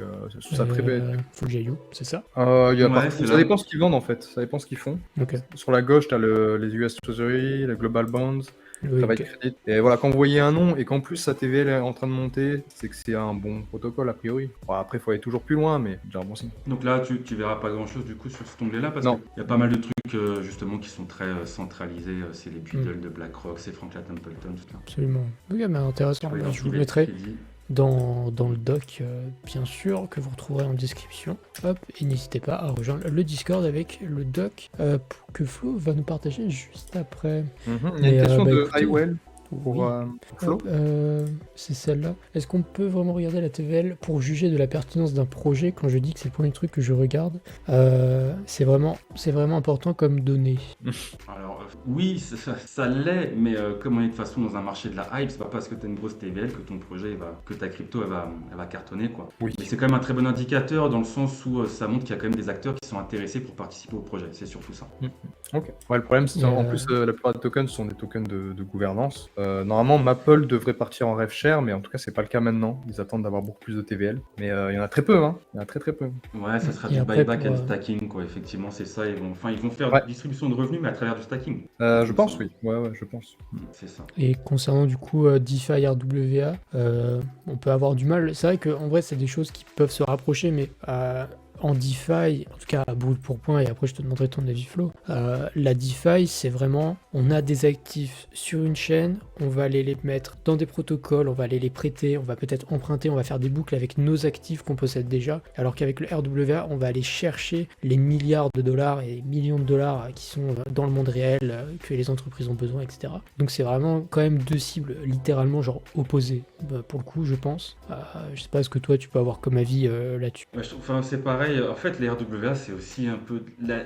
ça ferait bête. Faut que j'aille où, c'est ça? Il y a Ouais, partout- c'est ça là. dépend ce qu'ils vendent en fait, ça dépend ce qu'ils font. Ok. Sur la gauche, tu as les US Treasury, les Global Bonds, Oui, ça va ok. être crédit. Et voilà, quand vous voyez un nom et qu'en plus sa TVL est en train de monter, c'est que c'est un bon protocole a priori. Bon, après, il faut aller toujours plus loin, mais déjà un bon signe. Donc là, tu verras pas grand-chose du coup sur cet onglet-là parce qu'il Non. y a pas mal de trucs justement qui sont très centralisés. C'est les bundles de BlackRock, c'est Franklin Templeton, tout ça. Absolument. Ok, mais intéressant. Regarde, Je vous le les mettrai crédits. dans le doc, bien sûr, que vous retrouverez en description. Hop, et n'hésitez pas à rejoindre le Discord avec le doc que Flo va nous partager juste après. Il y a Mais, une question de écoutez, Highwell pour oui. Flo. Hop, c'est celle-là. Est-ce qu'on peut vraiment regarder la TVL pour juger de la pertinence d'un projet? Quand je dis que c'est le premier truc que je regarde, c'est vraiment important comme donnée. Alors, oui, ça l'est, mais comme on est de toute façon dans un marché de la hype, c'est pas parce que tu as une grosse TVL que ton projet, que ta crypto, elle va cartonner, quoi. Oui. Mais c'est quand même un très bon indicateur dans le sens où ça montre qu'il y a quand même des acteurs qui sont intéressés pour participer au projet. C'est surtout ça. Ok. Ouais, le problème, c'est en plus, la plupart des tokens sont des tokens de gouvernance. Normalement, Maple devrait partir en rev share, mais en tout cas, c'est pas le cas maintenant. Ils attendent d'avoir beaucoup plus de TVL. Mais il y en a très peu, hein. Il y en a très peu. Ouais, ça sera Et du après, buyback pour, and stacking, quoi. Effectivement, c'est ça. Ils vont faire Ouais. distribution de revenus, mais à travers du stacking. Je pense, oui. Ouais, je pense. C'est ça. Et concernant du coup DeFi RWA, on peut avoir du mal. C'est vrai qu'en vrai, c'est des choses qui peuvent se rapprocher, mais en DeFi, en tout cas à brûle pour point, et après je te demanderai ton avis Flo, la DeFi, c'est vraiment, on a des actifs sur une chaîne, on va aller les mettre dans des protocoles, on va aller les prêter, on va peut-être emprunter, on va faire des boucles avec nos actifs qu'on possède déjà, alors qu'avec le RWA, on va aller chercher les milliards de dollars et les millions de dollars qui sont dans le monde réel, que les entreprises ont besoin, etc. Donc c'est vraiment quand même deux cibles littéralement genre opposées, pour le coup, je pense. Je sais pas ce que toi tu peux avoir comme avis là-dessus. Ouais, je trouve, enfin, c'est pareil. En fait, les RWA, c'est aussi un peu la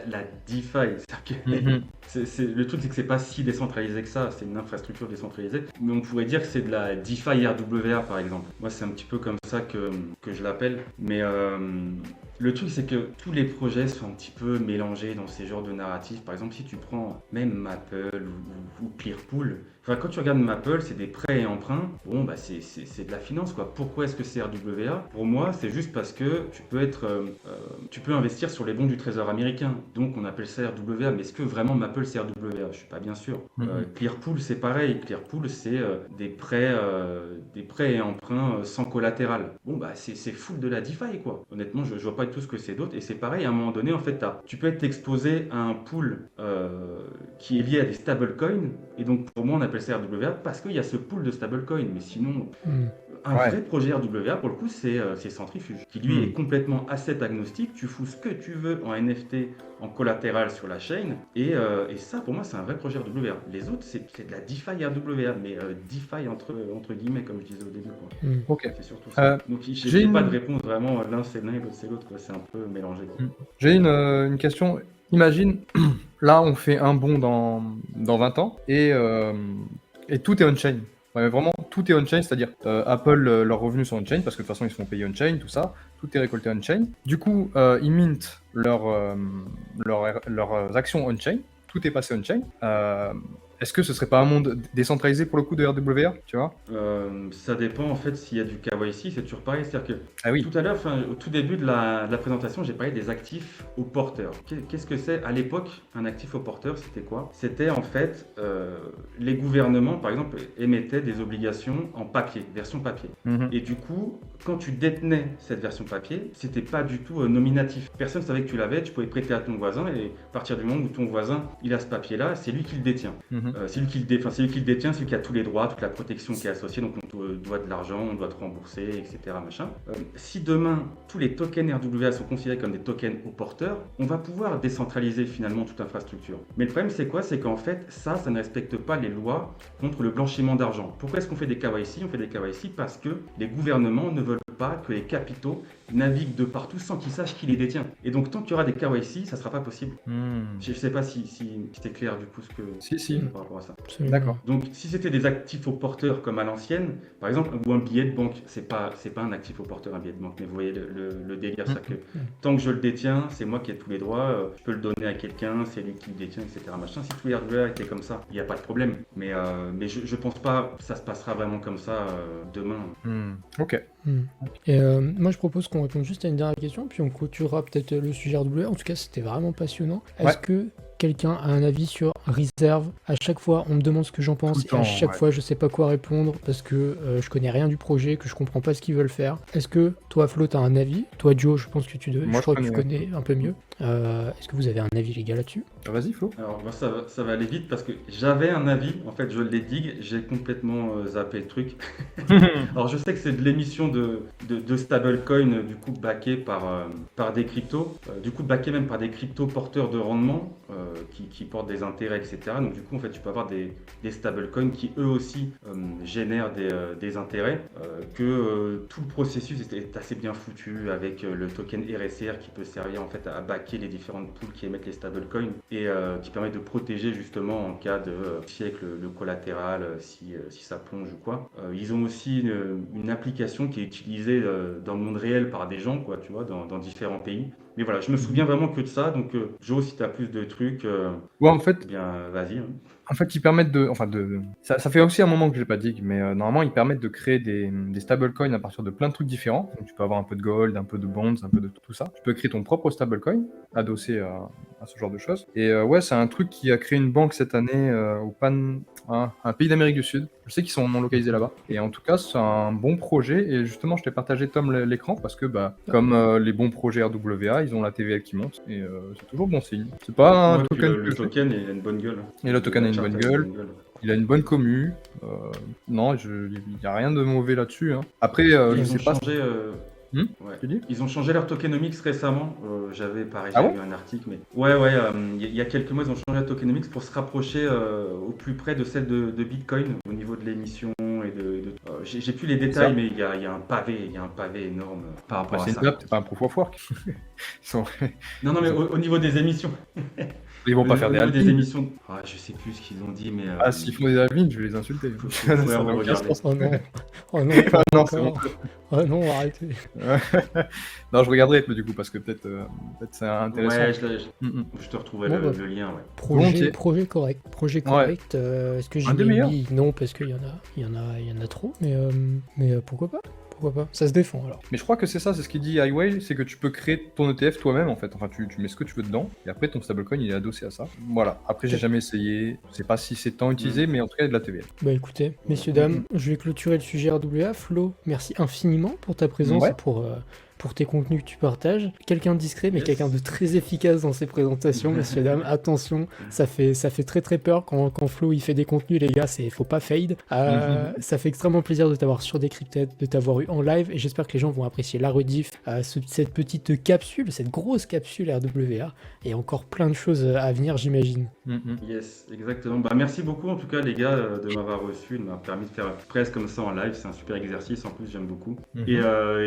DeFi. C'est-à-dire que le truc, c'est que c'est pas si décentralisé que ça. C'est une infrastructure décentralisée. Mais on pourrait dire que c'est de la DeFi RWA, par exemple. Moi, c'est un petit peu comme ça que je l'appelle. Mais le truc, c'est que tous les projets sont un petit peu mélangés dans ces genres de narratifs. Par exemple, si tu prends même Maple ou Clearpool, enfin, quand tu regardes Maple, c'est des prêts et emprunts. Bon, bah, c'est de la finance, quoi. Pourquoi est-ce que c'est RWA? Pour moi, c'est juste parce que tu peux investir sur les bons du Trésor américain. Donc, on appelle ça RWA. Mais est-ce que vraiment Maple, c'est RWA? Je suis pas bien sûr. Clearpool, c'est pareil. Clearpool, c'est des prêts et emprunts sans collatéral. Bon, bah, c'est full de la DeFi, quoi. Honnêtement, je vois pas du tout ce que c'est d'autre. Et c'est pareil, à un moment donné, en fait, tu peux être exposé à un pool qui est lié à des stablecoins. Et donc, pour moi, on appelle ça RWA parce qu'il y a ce pool de stablecoins. Mais sinon, un vrai projet RWA, pour le coup, c'est Centrifuge, qui lui est complètement asset agnostique. Tu fous ce que tu veux en NFT, en collatéral sur la chaîne. Et ça, pour moi, c'est un vrai projet RWA. Les autres, c'est de la DeFi RWA, mais DeFi entre guillemets, comme je disais au début, quoi. Ok. C'est surtout ça. Donc, j'ai j'ai une- pas de réponse vraiment. L'un, c'est l'un et l'autre, c'est l'autre, quoi. C'est un peu mélangé, quoi. J'ai une question. Imagine, là, on fait un bond dans 20 ans et tout est on-chain. Ouais, mais vraiment, tout est on-chain, c'est-à-dire Apple, leurs revenus sont on-chain parce que de toute façon, ils se font payer on-chain, tout ça. Tout est récolté on-chain. Du coup, ils mintent leurs actions on-chain. Tout est passé on-chain. Est-ce que ce serait pas un monde décentralisé pour le coup de RWA, tu vois? Ça dépend en fait s'il y a du KYC, c'est toujours pareil. C'est-à-dire que Ah oui. tout à l'heure, au tout début de la présentation, j'ai parlé des actifs au porteur. Qu'est-ce que c'est? À l'époque, un actif au porteur, c'était quoi? C'était en fait les gouvernements, par exemple, émettaient des obligations en papier, version papier. Et du coup, quand tu détenais cette version papier, c'était pas du tout nominatif. Personne savait que tu l'avais, tu pouvais prêter à ton voisin et à partir du moment où ton voisin il a ce papier-là, c'est lui qui le détient. C'est lui qui le détient, c'est lui qui a tous les droits, toute la protection qui est associée, donc on te doit de l'argent, on doit te rembourser, etc. Machin. Si demain, tous les tokens RWA sont considérés comme des tokens au porteur, on va pouvoir décentraliser finalement toute infrastructure. Mais le problème c'est quoi? C'est qu'en fait, ça ne respecte pas les lois contre le blanchiment d'argent. Pourquoi est-ce qu'on fait des KYC? On fait des KYC parce que les gouvernements ne veulent pas que les capitaux naviguent de partout sans qu'ils sachent qui les détient. Et donc tant qu'il y aura des KYC, ça ne sera pas possible. Je ne sais pas si c'était clair du coup ce que... Si. Par rapport à ça. Absolument. D'accord. Donc si c'était des actifs au porteur comme à l'ancienne, par exemple, ou un billet de banque, c'est pas un actif au porteur, un billet de banque, mais vous voyez le délire, c'est que tant que je le détiens, c'est moi qui ai tous les droits, je peux le donner à quelqu'un, c'est lui qui le détient, etc. Machin. Si tous les RWA étaient comme ça, il n'y a pas de problème. Mais je pense pas que ça se passera vraiment comme ça demain. Ok. Et moi je propose qu'on réponde juste à une dernière question, puis on clôturera peut-être le sujet RWA. En tout cas, c'était vraiment passionnant. Est-ce que quelqu'un a un avis sur Reserve. À chaque fois, on me demande ce que j'en pense, Tout le et à temps, chaque ouais. fois, je sais pas quoi répondre parce que je connais rien du projet, que je comprends pas ce qu'ils veulent faire. Est-ce que toi, Flo, t'as un avis? Toi, Joe, je pense que Moi, je crois je que tu connais. connais un peu mieux. Est-ce que vous avez un avis, les gars, là-dessus? Vas-y, Flo. Alors, moi, ça va aller vite parce que j'avais un avis. En fait, je l'ai dit, j'ai complètement zappé le truc. Alors, je sais que c'est de l'émission de stablecoin, du coup, backé par des cryptos. Du coup, backé même par des cryptos porteurs de rendement qui portent des intérêts, etc. Donc, du coup, en fait, tu peux avoir des stablecoins qui, eux aussi, génèrent des intérêts. Tout le processus est assez bien foutu avec le token RSR qui peut servir en fait à backer les différentes pools qui émettent les stablecoins et qui permet de protéger justement en cas de avec le collatéral si ça plonge ou quoi. Ils ont aussi une application qui est utilisée dans le monde réel par des gens, quoi, tu vois, dans différents pays. Mais voilà, je me souviens vraiment que de ça. Donc, Joe, si tu as plus de trucs, Ouais, en fait, eh bien, vas-y. Hein. ils permettent de. Ça fait aussi un moment que j'ai pas dit, mais normalement, ils permettent de créer des stablecoins à partir de plein de trucs différents. Donc, tu peux avoir un peu de gold, un peu de bonds, un peu de tout ça. Tu peux créer ton propre stablecoin adossé à ce genre de choses. Et ouais, c'est un truc qui a créé une banque cette année un pays d'Amérique du Sud. Je sais qu'ils sont non localisés là-bas. Et en tout cas, c'est un bon projet. Et justement, je t'ai partagé, Tom, l'écran parce que, comme les bons projets RWA, ils ont la TVL qui monte. Et c'est toujours bon signe. C'est pas un Ouais, puis token le token, il a une bonne gueule. Et le token a une charte bonne gueule. Il a une bonne commu. Non, il n'y a rien de mauvais là-dessus. Hein. Après, je Ils sais ont pas. changé. Ouais. Tu dis Ils ont changé leur tokenomics récemment. Ah J'avais ouais lu un article, mais ouais, il y a quelques mois, ils ont changé la tokenomics pour se rapprocher au plus près de celle de Bitcoin au niveau de l'émission et j'ai plus les détails, Ça. mais il y a un pavé énorme par rapport à C'est une ça. date, c'est pas un proof of work. Non, mais au niveau des émissions. Ils vont pas faire Au des niveau des halvings. émissions. Je sais plus ce qu'ils ont dit, mais. Ah, s'ils font des halvings, je vais les insulter. Ça n'a aucun regarder. sens. Oh non, oh non, Ah pas non, c'est encore. Oh non, arrêtez. Non, je regarderai du coup parce que peut-être c'est intéressant. Ouais, Mm. je te retrouverai Bon, le lien, ouais. Volontiers. Projet correct. Projet correct. Est-ce que j'y Un des ai meilleurs. mis? Non, parce qu'il y en a trop. Mais pourquoi pas? Pourquoi pas? Ça se défend alors. Mais je crois que c'est ça, c'est ce qu'il dit Highway, c'est que tu peux créer ton ETF toi-même en fait. Enfin, tu mets ce que tu veux dedans et après ton stablecoin il est adossé à ça. Voilà. Après, j'ai jamais essayé. Je sais pas si c'est tant utilisé, mais en tout cas, il y a de la TVL. Bah écoutez, messieurs, dames, je vais clôturer le sujet RWA. Flo, merci infiniment pour ta présence Ouais. et pour tes contenus que tu partages. Quelqu'un de discret, mais Yes. quelqu'un de très efficace dans ses présentations, messieurs, dames. Attention, ça fait très très peur quand Flo il fait des contenus, les gars, faut pas fade. Ça fait extrêmement plaisir de t'avoir sur Decrypted, de t'avoir eu en live, et j'espère que les gens vont apprécier la rediff, cette petite capsule, cette grosse capsule RWA, et encore plein de choses à venir, j'imagine. Yes, exactement. Bah, merci beaucoup en tout cas les gars de m'avoir reçu, de m'avoir permis de faire presse comme ça en live. C'est un super exercice en plus, j'aime beaucoup. Et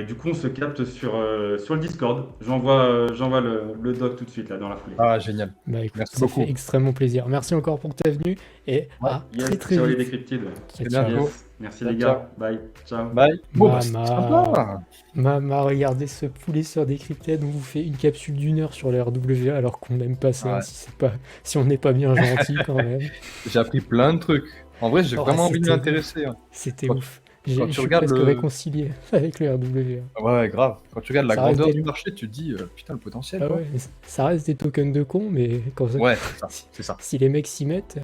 du coup on se capte sur le Discord. J'envoie le doc tout de suite là dans la foulée. Ah, génial. Bah écoute, Merci ça beaucoup. fait extrêmement plaisir. Merci encore pour ta venue, et à Yes, très très ciao les vite. décryptides. Ciao, bien. ciao. Yes. Merci Ciao, les gars. Bye. Ciao. Bye. Bon, bah, Mama. c'est sympa. Mama, regardez ce poulet sur Decrypted, on vous fait une capsule d'1 heure sur le RWA alors qu'on n'aime pas ça, Ouais. si on n'est pas bien gentil quand même. J'ai appris plein de trucs. En vrai, j'ai Oh, vraiment envie de c'était m'intéresser. Hein. C'était Quand- ouf. quand tu Je suis regardes presque le- réconcilié avec le RWA. Ouais, grave. Quand tu regardes la Ça reste grandeur des- du marché, tu te dis, putain, le potentiel. Ah quoi. ouais, mais ça reste des tokens de cons, mais quand Ouais, c'est ça. si les mecs s'y mettent.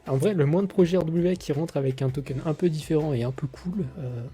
En vrai, le moins de projets RWA qui rentrent avec un token un peu différent et un peu cool,